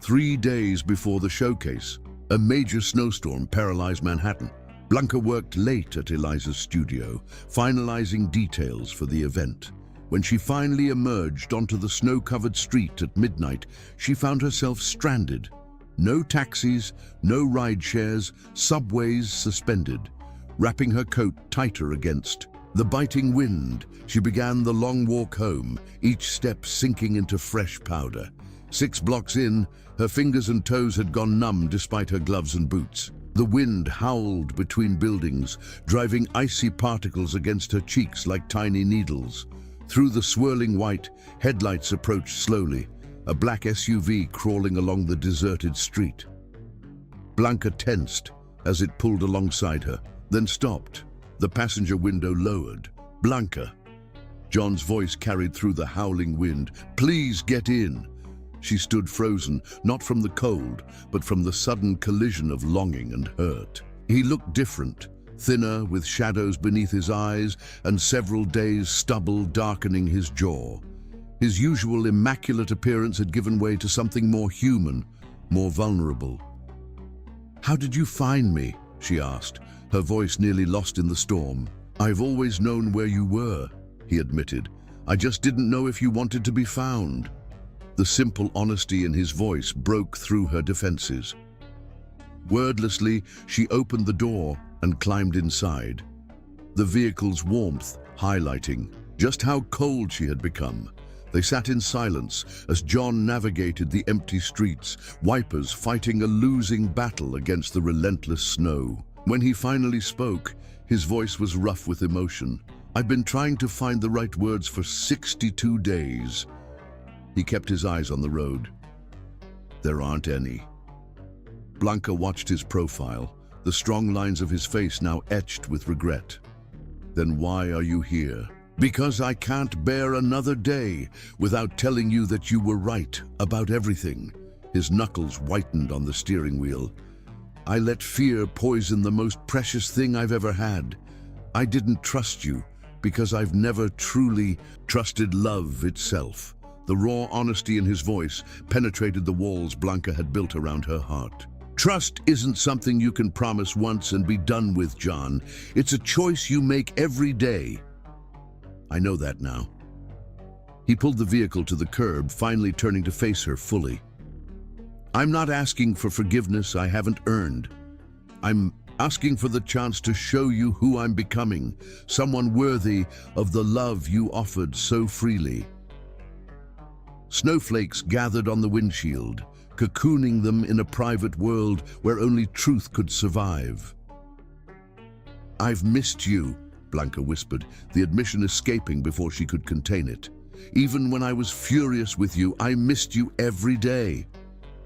3 days before the showcase, a major snowstorm paralyzed Manhattan. Blanca worked late at Eliza's studio, finalizing details for the event. When she finally emerged onto the snow-covered street at midnight, she found herself stranded. No taxis, no ride shares, subways suspended. Wrapping her coat tighter against the biting wind, she began the long walk home, each step sinking into fresh powder. 6 blocks in, her fingers and toes had gone numb despite her gloves and boots. The wind howled between buildings, driving icy particles against her cheeks like tiny needles. Through the swirling white, headlights approached slowly, a black SUV crawling along the deserted street. Blanca tensed as it pulled alongside her, then stopped. The passenger window lowered. "Blanca." John's voice carried through the howling wind. "Please get in." She stood frozen, not from the cold, but from the sudden collision of longing and hurt. He looked different, thinner, with shadows beneath his eyes and several days' stubble darkening his jaw. His usual immaculate appearance had given way to something more human, more vulnerable. "How did you find me?" she asked, her voice nearly lost in the storm. "I've always known where you were," he admitted. "I just didn't know if you wanted to be found." The simple honesty in his voice broke through her defenses. Wordlessly, she opened the door and climbed inside, the vehicle's warmth highlighting just how cold she had become. They sat in silence as John navigated the empty streets, wipers fighting a losing battle against the relentless snow. When he finally spoke, his voice was rough with emotion. "I've been trying to find the right words for 62 days. He kept his eyes on the road. "There aren't any." Blanca watched his profile, the strong lines of his face now etched with regret. "Then why are you here?" "Because I can't bear another day without telling you that you were right about everything." His knuckles whitened on the steering wheel. "I let fear poison the most precious thing I've ever had. I didn't trust you because I've never truly trusted love itself." The raw honesty in his voice penetrated the walls Blanca had built around her heart. "Trust isn't something you can promise once and be done with, John. It's a choice you make every day." "I know that now." He pulled the vehicle to the curb, finally turning to face her fully. "I'm not asking for forgiveness I haven't earned. I'm asking for the chance to show you who I'm becoming, someone worthy of the love you offered so freely." Snowflakes gathered on the windshield, cocooning them in a private world where only truth could survive. "I've missed you," Blanca whispered, the admission escaping before she could contain it. "Even when I was furious with you, I missed you every day."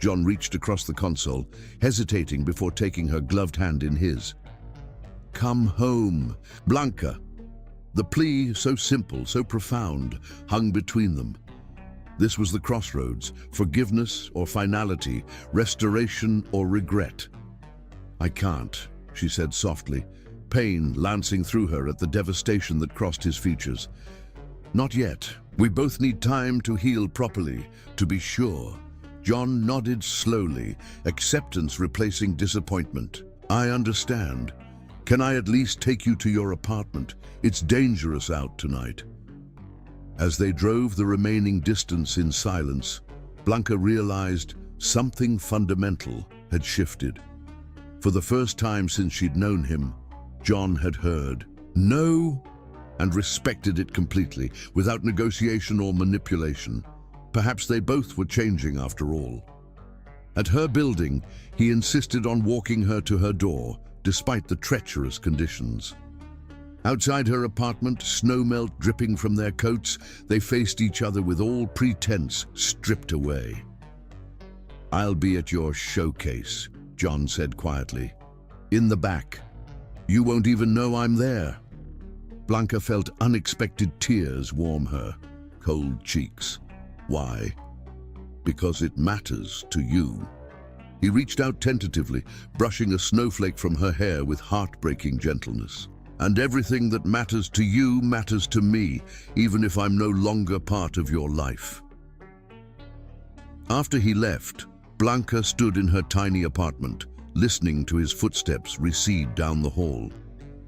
John reached across the console, hesitating before taking her gloved hand in his. "Come home, Blanca." The plea, so simple, so profound, hung between them. This was the crossroads, forgiveness or finality, restoration or regret. "I can't," she said softly, pain lancing through her at the devastation that crossed his features. "Not yet. We both need time to heal properly, to be sure." John nodded slowly, acceptance replacing disappointment. "I understand. Can I at least take you to your apartment? It's dangerous out tonight." As they drove the remaining distance in silence, Blanca realized something fundamental had shifted. For the first time since she'd known him, John had heard no and respected it completely, without negotiation or manipulation. Perhaps they both were changing after all. At her building, he insisted on walking her to her door, despite the treacherous conditions. Outside her apartment, snowmelt dripping from their coats, they faced each other with all pretense stripped away. "I'll be at your showcase," John said quietly. "In the back. You won't even know I'm there." Blanca felt unexpected tears warm her cold cheeks. "Why?" "Because it matters to you." He reached out tentatively, brushing a snowflake from her hair with heartbreaking gentleness. "And everything that matters to you matters to me, even if I'm no longer part of your life." After he left, Blanca stood in her tiny apartment, listening to his footsteps recede down the hall.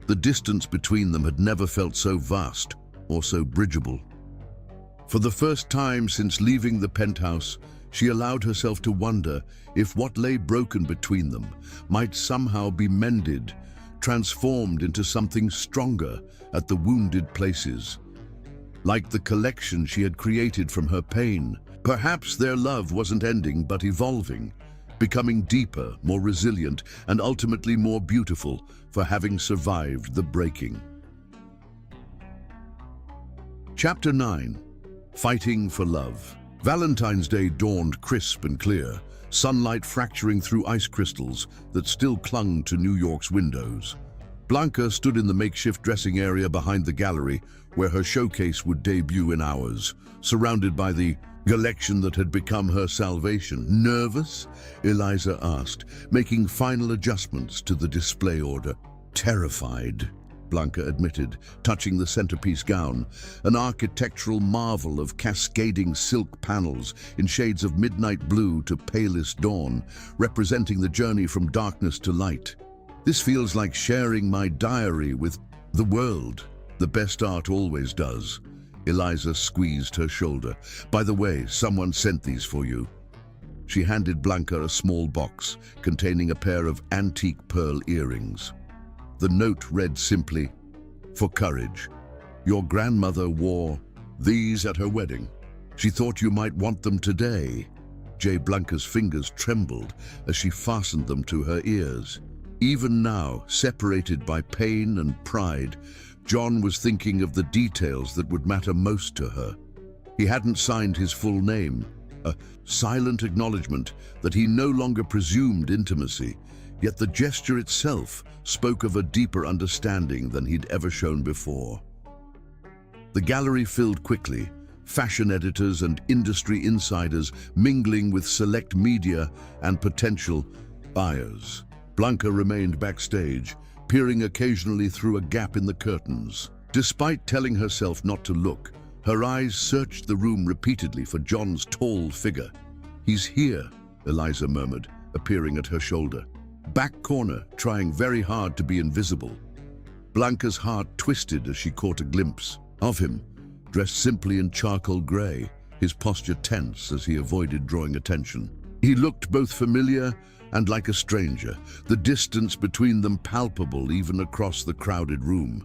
The distance between them had never felt so vast or so bridgeable. For the first time since leaving the penthouse, she allowed herself to wonder if what lay broken between them might somehow be mended, transformed into something stronger at the wounded places. Like the collection she had created from her pain, perhaps their love wasn't ending but evolving, becoming deeper, more resilient, and ultimately more beautiful for having survived the breaking. Chapter 9. Fighting for Love. Valentine's Day dawned crisp and clear, sunlight fracturing through ice crystals that still clung to New York's windows. Blanca stood in the makeshift dressing area behind the gallery where her showcase would debut in hours, surrounded by the collection that had become her salvation. "Nervous?" Eliza asked, making final adjustments to the display order. "Terrified," Blanca admitted, touching the centerpiece gown, an architectural marvel of cascading silk panels in shades of midnight blue to palest dawn, representing the journey from darkness to light. "This feels like sharing my diary with the world." "The best art always does." Eliza squeezed her shoulder. "By the way, someone sent these for you." She handed Blanca a small box containing a pair of antique pearl earrings. The note read simply, "For courage. Your grandmother wore these at her wedding. She thought you might want them today." Blanca's fingers trembled as she fastened them to her ears. Even now, separated by pain and pride, John was thinking of the details that would matter most to her. He hadn't signed his full name, a silent acknowledgement that he no longer presumed intimacy, yet the gesture itself spoke of a deeper understanding than he'd ever shown before. The gallery filled quickly, fashion editors and industry insiders mingling with select media and potential buyers. Blanca remained backstage, peering occasionally through a gap in the curtains. Despite telling herself not to look, her eyes searched the room repeatedly for John's tall figure. "He's here," Eliza murmured, appearing at her shoulder. Back corner, trying very hard to be invisible. Blanca's heart twisted as she caught a glimpse of him, dressed simply in charcoal grey, his posture tense as he avoided drawing attention. He looked both familiar and like a stranger, the distance between them palpable even across the crowded room.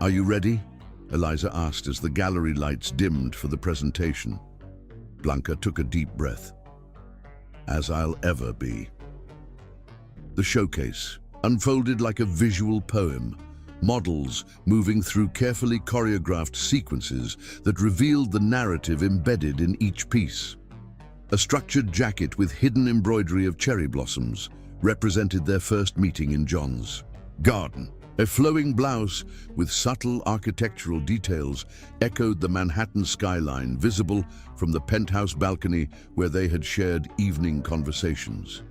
"Are you ready?" Eliza asked as the gallery lights dimmed for the presentation. Blanca took a deep breath. As I'll ever be. The showcase unfolded like a visual poem, models moving through carefully choreographed sequences that revealed the narrative embedded in each piece. A structured jacket with hidden embroidery of cherry blossoms represented their first meeting in John's garden. A flowing blouse with subtle architectural details echoed the Manhattan skyline visible from the penthouse balcony where they had shared evening conversations.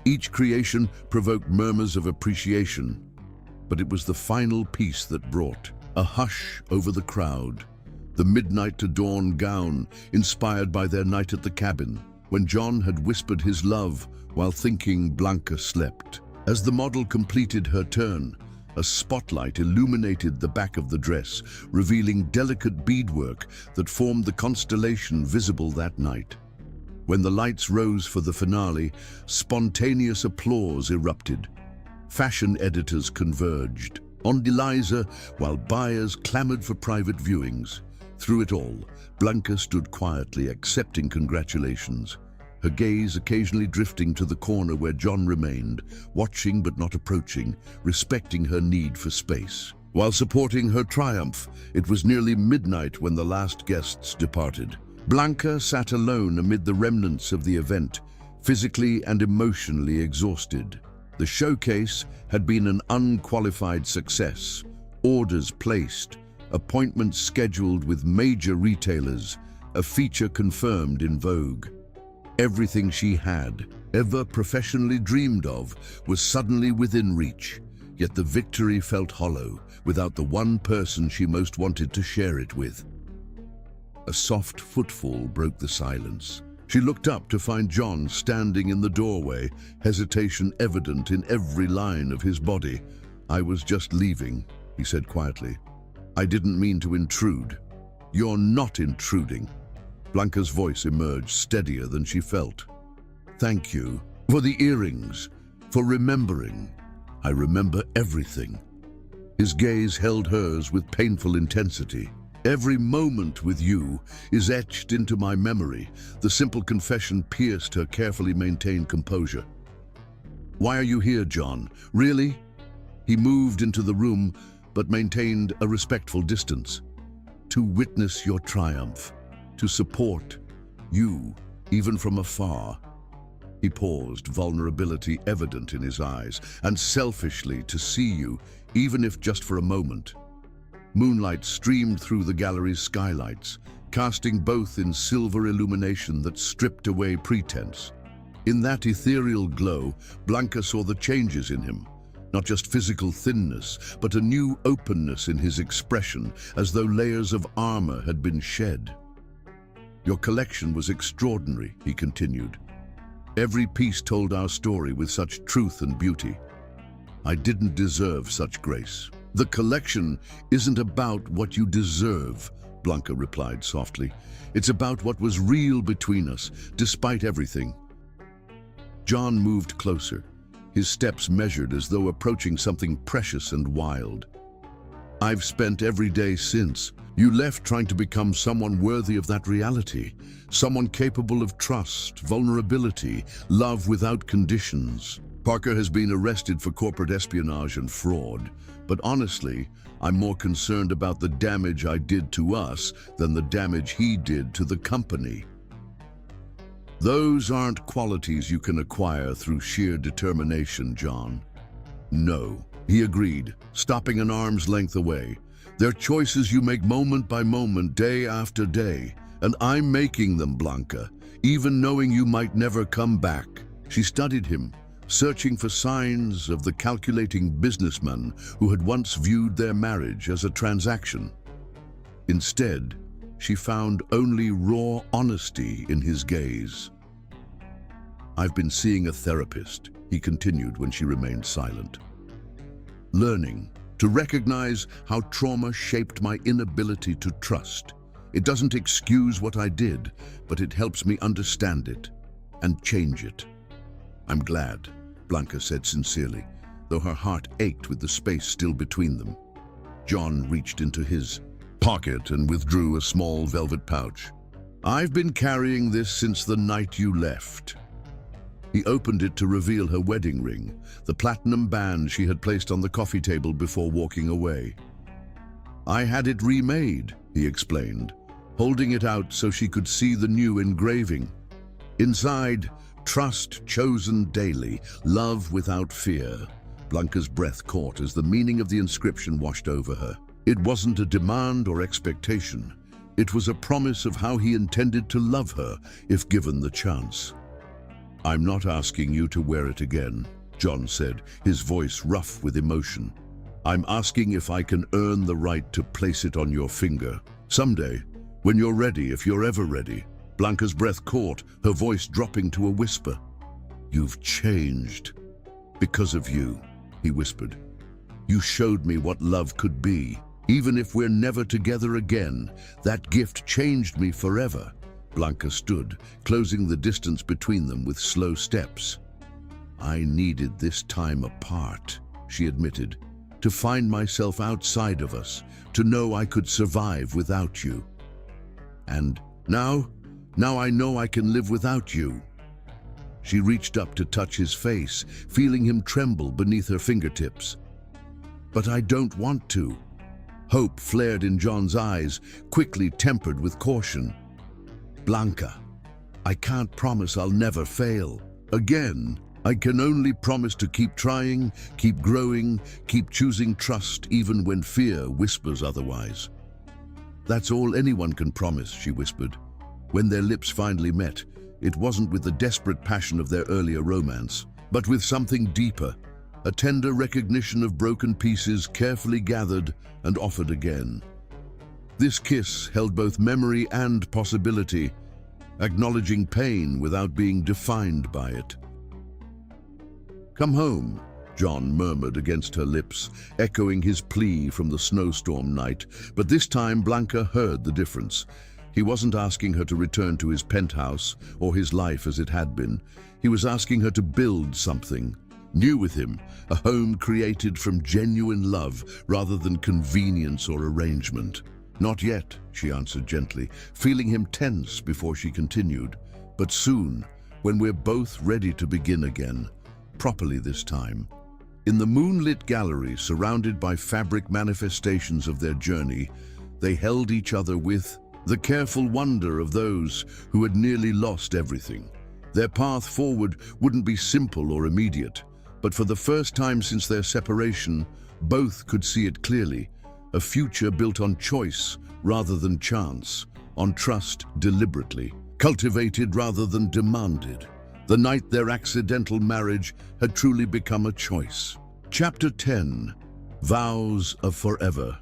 Each creation provoked murmurs of appreciation, but it was the final piece that brought a hush over the crowd. The midnight to dawn gown inspired by their night at the cabin, when John had whispered his love while thinking Blanca slept. As the model completed her turn, a spotlight illuminated the back of the dress, revealing delicate beadwork that formed the constellation visible that night. When the lights rose for the finale, spontaneous applause erupted. Fashion editors converged on Eliza, while buyers clamored for private viewings. Through it all, Blanca stood quietly, accepting congratulations, her gaze occasionally drifting to the corner where John remained, watching but not approaching, respecting her need for space. While supporting her triumph, it was nearly midnight when the last guests departed. Blanca sat alone amid the remnants of the event, physically and emotionally exhausted. The showcase had been an unqualified success. Orders placed, appointments scheduled with major retailers, a feature confirmed in Vogue. Everything she had ever professionally dreamed of was suddenly within reach, yet the victory felt hollow without the one person she most wanted to share it with. A soft footfall broke the silence. She looked up to find John standing in the doorway, hesitation evident in every line of his body. "I was just leaving," he said quietly. "I didn't mean to intrude." "You're not intruding." Blanca's voice emerged steadier than she felt. "Thank you for the earrings, for remembering. I remember everything." His gaze held hers with painful intensity. "Every moment with you is etched into my memory." The simple confession pierced her carefully maintained composure. "Why are you here, John? Really?" He moved into the room, but maintained a respectful distance. "To witness your triumph. To support you, even from afar." He paused, vulnerability evident in his eyes, "and selfishly to see you, even if just for a moment." Moonlight streamed through the gallery's skylights, casting both in silver illumination that stripped away pretense. In that ethereal glow, Blanca saw the changes in him. Not just physical thinness, but a new openness in his expression, as though layers of armor had been shed. "Your collection was extraordinary," he continued. "Every piece told our story with such truth and beauty. I didn't deserve such grace." "The collection isn't about what you deserve," Blanca replied softly. "It's about what was real between us, despite everything." John moved closer, his steps measured as though approaching something precious and wild. "I've spent every day since you left trying to become someone worthy of that reality, someone capable of trust, vulnerability, love without conditions. Parker has been arrested for corporate espionage and fraud, but honestly, I'm more concerned about the damage I did to us than the damage he did to the company." "Those aren't qualities you can acquire through sheer determination, John." "No," he agreed, stopping an arm's length away. "They're choices you make moment by moment, day after day, and I'm making them, Blanca, even knowing you might never come back." She studied him, searching for signs of the calculating businessman who had once viewed their marriage as a transaction. Instead, she found only raw honesty in his gaze. "I've been seeing a therapist," he continued when she remained silent. "Learning to recognize how trauma shaped my inability to trust. It doesn't excuse what I did, but it helps me understand it and change it." "I'm glad," Blanca said sincerely, though her heart ached with the space still between them. John reached into his pocket and withdrew a small velvet pouch. I've been carrying this since the night you left. He opened it to reveal her wedding ring, the platinum band she had placed on the coffee table before walking away. I had it remade, he explained, holding it out so she could see the new engraving. Inside, trust chosen daily, love without fear. Blanca's breath caught as the meaning of the inscription washed over her. It wasn't a demand or expectation. It was a promise of how he intended to love her if given the chance. I'm not asking you to wear it again, John said, his voice rough with emotion. I'm asking if I can earn the right to place it on your finger. Someday, when you're ready, if you're ever ready. Blanca's breath caught, her voice dropping to a whisper. You've changed. Because of you, he whispered. You showed me what love could be. Even if we're never together again, that gift changed me forever. Blanca stood, closing the distance between them with slow steps. I needed this time apart, she admitted, to find myself outside of us, to know I could survive without you. And now I know I can live without you. She reached up to touch his face, feeling him tremble beneath her fingertips. But I don't want to. Hope flared in John's eyes, quickly tempered with caution. Blanca, I can't promise I'll never fail. Again, I can only promise to keep trying, keep growing, keep choosing trust even when fear whispers otherwise. That's all anyone can promise, she whispered. When their lips finally met, it wasn't with the desperate passion of their earlier romance, but with something deeper, a tender recognition of broken pieces carefully gathered and offered again. This kiss held both memory and possibility, acknowledging pain without being defined by it. Come home, John murmured against her lips, echoing his plea from the snowstorm night, but this time Blanca heard the difference. He wasn't asking her to return to his penthouse or his life as it had been. He was asking her to build something new with him, a home created from genuine love rather than convenience or arrangement. Not yet, she answered gently, feeling him tense before she continued. But soon, when we're both ready to begin again, properly this time. In the moonlit gallery, surrounded by fabric manifestations of their journey, they held each other with the careful wonder of those who had nearly lost everything. Their path forward wouldn't be simple or immediate, but for the first time since their separation, both could see it clearly, a future built on choice rather than chance, on trust deliberately, cultivated rather than demanded. The night their accidental marriage had truly become a choice. Chapter 10, Vows of Forever.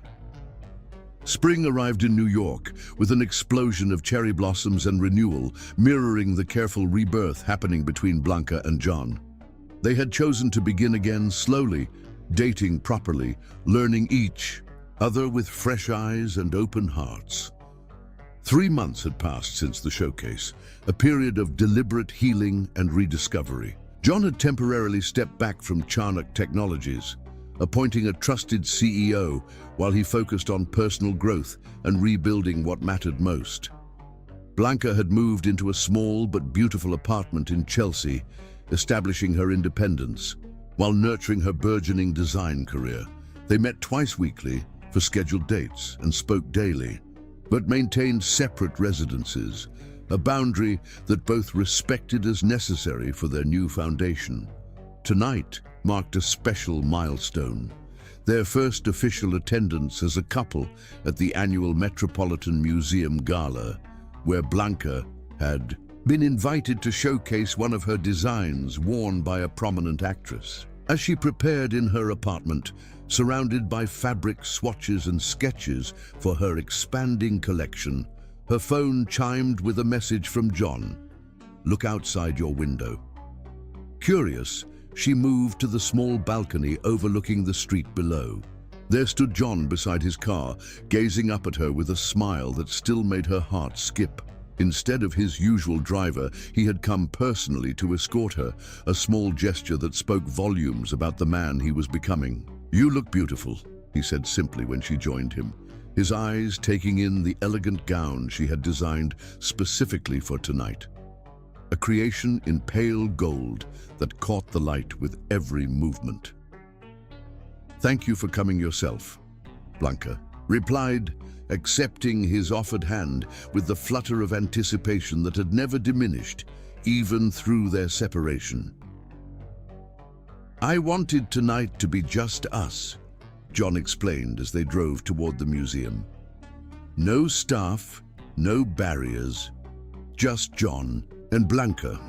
Spring arrived in New York with an explosion of cherry blossoms and renewal, mirroring the careful rebirth happening between Blanca and John. They had chosen to begin again slowly, dating properly, learning each other with fresh eyes and open hearts. 3 months had passed since the showcase, a period of deliberate healing and rediscovery. John had temporarily stepped back from Charnock Technologies, appointing a trusted CEO while he focused on personal growth and rebuilding what mattered most. Blanca had moved into a small but beautiful apartment in Chelsea, establishing her independence, while nurturing her burgeoning design career. They met twice weekly for scheduled dates and spoke daily, but maintained separate residences, a boundary that both respected as necessary for their new foundation. Tonight marked a special milestone, their first official attendance as a couple at the annual Metropolitan Museum Gala, where Blanca had been invited to showcase one of her designs worn by a prominent actress. As she prepared in her apartment, surrounded by fabric swatches and sketches for her expanding collection, her phone chimed with a message from John. Look outside your window. Curious, she moved to the small balcony overlooking the street below. There stood John beside his car, gazing up at her with a smile that still made her heart skip. Instead of his usual driver, he had come personally to escort her, a small gesture that spoke volumes about the man he was becoming. You look beautiful, he said simply when she joined him, his eyes taking in the elegant gown she had designed specifically for tonight. A creation in pale gold that caught the light with every movement. "Thank you for coming yourself," Blanca replied, accepting his offered hand with the flutter of anticipation that had never diminished, even through their separation. "I wanted tonight to be just us," John explained as they drove toward the museum. "No staff, no barriers, just John and Blanca."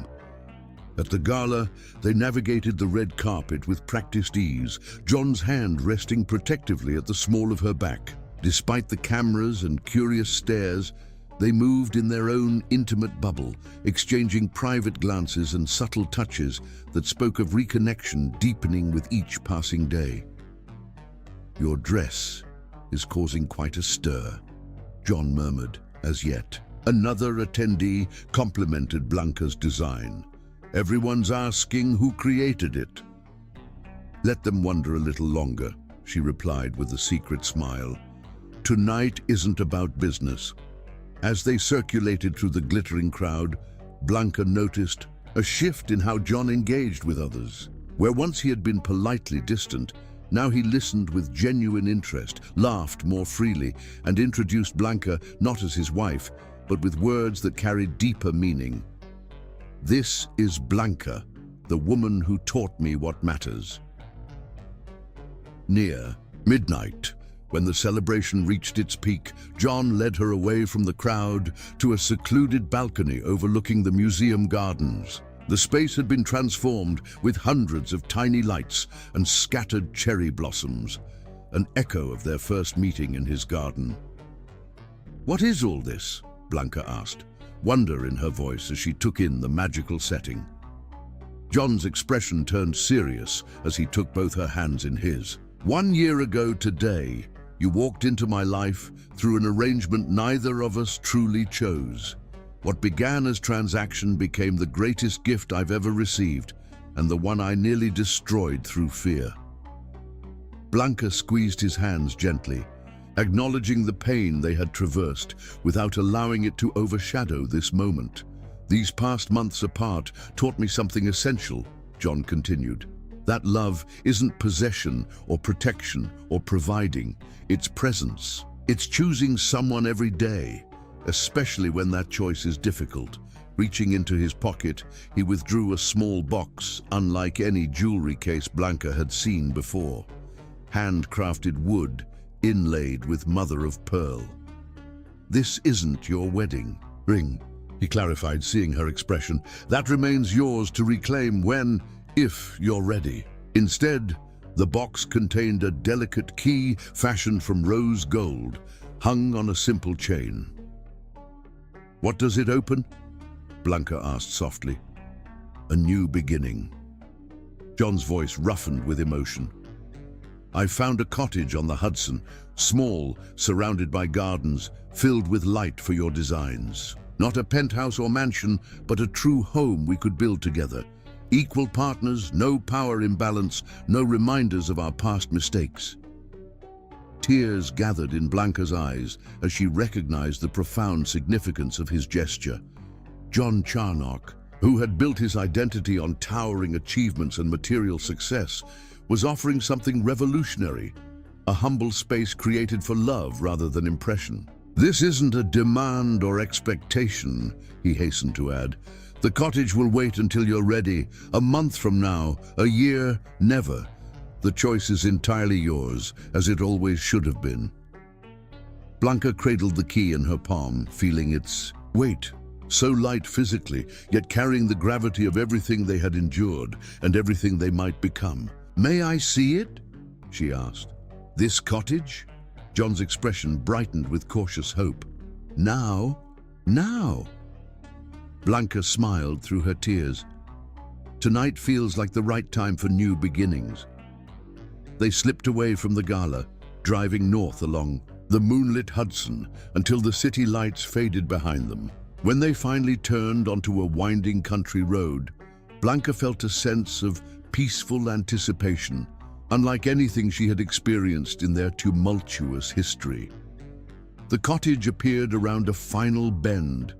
At the gala, they navigated the red carpet with practiced ease, John's hand resting protectively at the small of her back. Despite the cameras and curious stares, they moved in their own intimate bubble, exchanging private glances and subtle touches that spoke of reconnection deepening with each passing day. "Your dress is causing quite a stir," John murmured, as yet. Another attendee complimented Blanca's design. "Everyone's asking who created it." "Let them wonder a little longer," she replied with a secret smile. "Tonight isn't about business." As they circulated through the glittering crowd, Blanca noticed a shift in how John engaged with others. Where once he had been politely distant, now he listened with genuine interest, laughed more freely, and introduced Blanca not as his wife, but with words that carried deeper meaning. "This is Blanca, the woman who taught me what matters." Near midnight, when the celebration reached its peak, John led her away from the crowd to a secluded balcony overlooking the museum gardens. The space had been transformed with hundreds of tiny lights and scattered cherry blossoms, an echo of their first meeting in his garden. "What is all this?" Blanca asked, wonder in her voice as she took in the magical setting. John's expression turned serious as he took both her hands in his. "1 year ago today, you walked into my life through an arrangement neither of us truly chose. What began as transaction became the greatest gift I've ever received, and the one I nearly destroyed through fear." Blanca squeezed his hands gently, acknowledging the pain they had traversed without allowing it to overshadow this moment. "These past months apart taught me something essential," John continued. "That love isn't possession or protection or providing. It's presence. It's choosing someone every day, especially when that choice is difficult." Reaching into his pocket, he withdrew a small box unlike any jewelry case Blanca had seen before. Handcrafted wood, inlaid with mother of pearl. "This isn't your wedding ring," he clarified, seeing her expression. "That remains yours to reclaim if you're ready." Instead, the box contained a delicate key fashioned from rose gold, hung on a simple chain. "What does it open?" Blanca asked softly. "A new beginning." John's voice roughened with emotion. "I found a cottage on the Hudson, small, surrounded by gardens, filled with light for your designs. Not a penthouse or mansion, but a true home we could build together. Equal partners, no power imbalance, no reminders of our past mistakes." Tears gathered in Blanca's eyes as she recognized the profound significance of his gesture. John Charnock, who had built his identity on towering achievements and material success, was offering something revolutionary, a humble space created for love rather than impression. "This isn't a demand or expectation," he hastened to add. "The cottage will wait until you're ready, a month from now, a year, never. The choice is entirely yours, as it always should have been." Blanca cradled the key in her palm, feeling its weight. So light physically, yet carrying the gravity of everything they had endured and everything they might become. "May I see it?" she asked. "This cottage?" John's expression brightened with cautious hope. "Now? Now?" Blanca smiled through her tears. "Tonight feels like the right time for new beginnings." They slipped away from the gala, driving north along the moonlit Hudson until the city lights faded behind them. When they finally turned onto a winding country road, Blanca felt a sense of peaceful anticipation, unlike anything she had experienced in their tumultuous history. The cottage appeared around a final bend,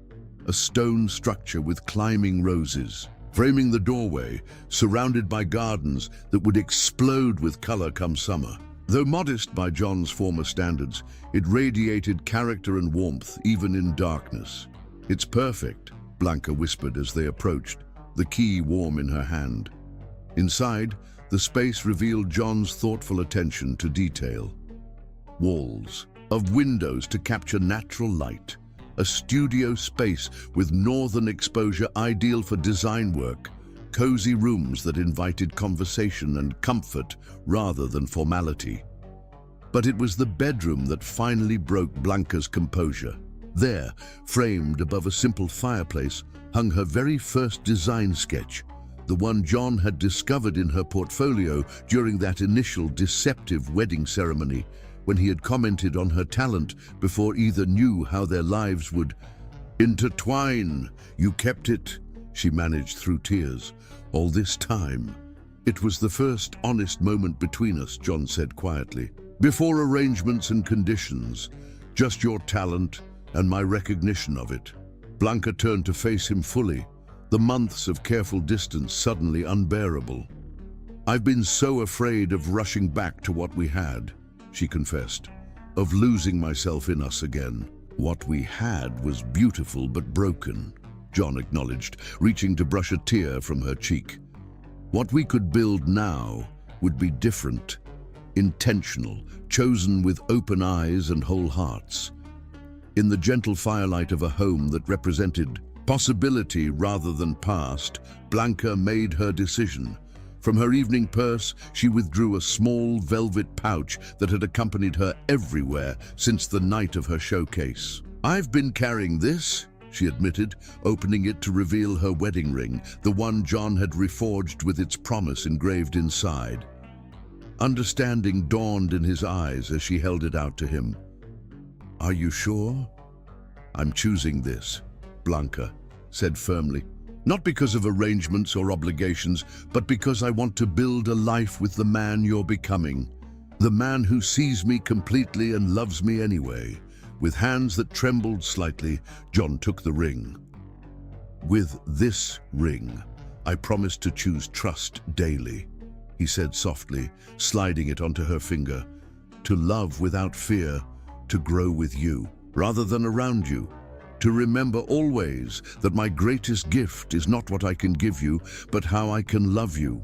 a stone structure with climbing roses, framing the doorway, surrounded by gardens that would explode with color come summer. Though modest by John's former standards, it radiated character and warmth even in darkness. "It's perfect," Blanca whispered as they approached, the key warm in her hand. Inside, the space revealed John's thoughtful attention to detail. Walls of windows to capture natural light, a studio space with northern exposure ideal for design work, cozy rooms that invited conversation and comfort rather than formality. But it was the bedroom that finally broke Blanca's composure. There, framed above a simple fireplace, hung her very first design sketch, the one John had discovered in her portfolio during that initial deceptive wedding ceremony, when he had commented on her talent before either knew how their lives would intertwine. "You kept it," she managed through tears. "All this time." "It was the first honest moment between us," John said quietly. "Before arrangements and conditions, just your talent and my recognition of it." Blanca turned to face him fully, the months of careful distance suddenly unbearable. "I've been so afraid of rushing back to what we had," she confessed, "of losing myself in us again." "What we had was beautiful but broken," John acknowledged, reaching to brush a tear from her cheek. "What we could build now would be different, intentional, chosen with open eyes and whole hearts." In the gentle firelight of a home that represented possibility rather than past, Blanca made her decision. From her evening purse, she withdrew a small velvet pouch that had accompanied her everywhere since the night of her showcase. "I've been carrying this," she admitted, opening it to reveal her wedding ring, the one John had reforged with its promise engraved inside. Understanding dawned in his eyes as she held it out to him. "Are you sure?" "I'm choosing this," Blanca said firmly. "Not because of arrangements or obligations, but because I want to build a life with the man you're becoming. The man who sees me completely and loves me anyway." With hands that trembled slightly, John took the ring. "With this ring, I promise to choose trust daily," he said softly, sliding it onto her finger. "To love without fear, to grow with you, rather than around you. To remember always that my greatest gift is not what I can give you, but how I can love you."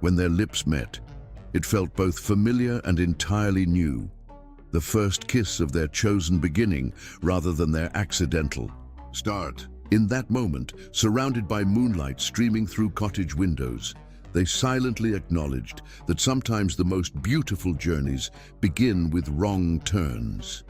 When their lips met, it felt both familiar and entirely new. The first kiss of their chosen beginning rather than their accidental start. In that moment, surrounded by moonlight streaming through cottage windows, they silently acknowledged that sometimes the most beautiful journeys begin with wrong turns.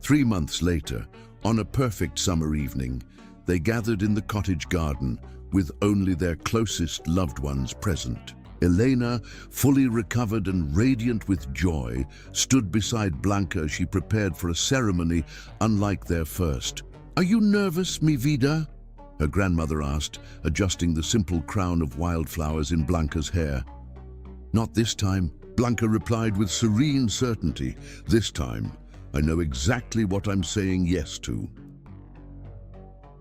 3 months later, on a perfect summer evening, they gathered in the cottage garden with only their closest loved ones present. Elena, fully recovered and radiant with joy, stood beside Blanca as she prepared for a ceremony unlike their first. "Are you nervous, mi vida?" her grandmother asked, adjusting the simple crown of wildflowers in Blanca's hair. "Not this time," Blanca replied with serene certainty. "This time, I know exactly what I'm saying yes to."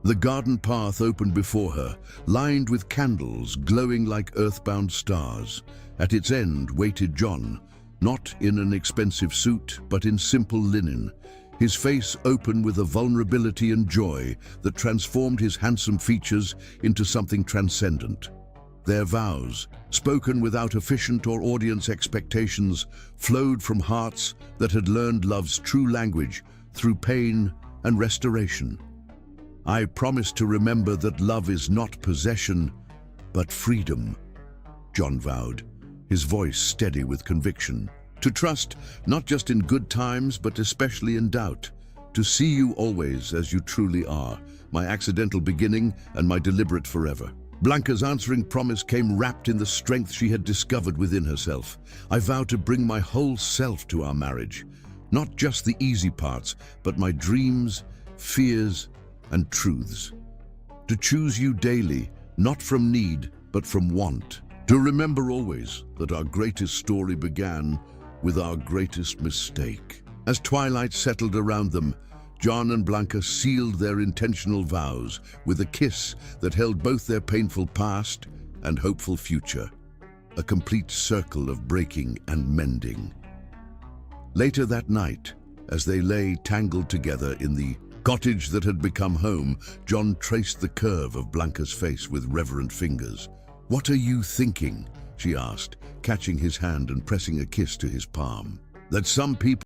The garden path opened before her, lined with candles glowing like earthbound stars. At its end waited John, not in an expensive suit, but in simple linen, his face open with a vulnerability and joy that transformed his handsome features into something transcendent. Their vows, spoken without officiant or audience expectations, flowed from hearts that had learned love's true language through pain and restoration. "I promise to remember that love is not possession, but freedom," John vowed, his voice steady with conviction. "To trust, not just in good times, but especially in doubt. To see you always as you truly are, my accidental beginning and my deliberate forever." Blanca's answering promise came wrapped in the strength she had discovered within herself. "I vow to bring my whole self to our marriage, not just the easy parts, but my dreams, fears, and truths. To choose you daily, not from need, but from want. To remember always that our greatest story began with our greatest mistake." As twilight settled around them, John and Blanca sealed their intentional vows with a kiss that held both their painful past and hopeful future, a complete circle of breaking and mending. Later that night, as they lay tangled together in the cottage that had become home, John traced the curve of Blanca's face with reverent fingers. "What are you thinking?" she asked, catching his hand and pressing a kiss to his palm. "That some people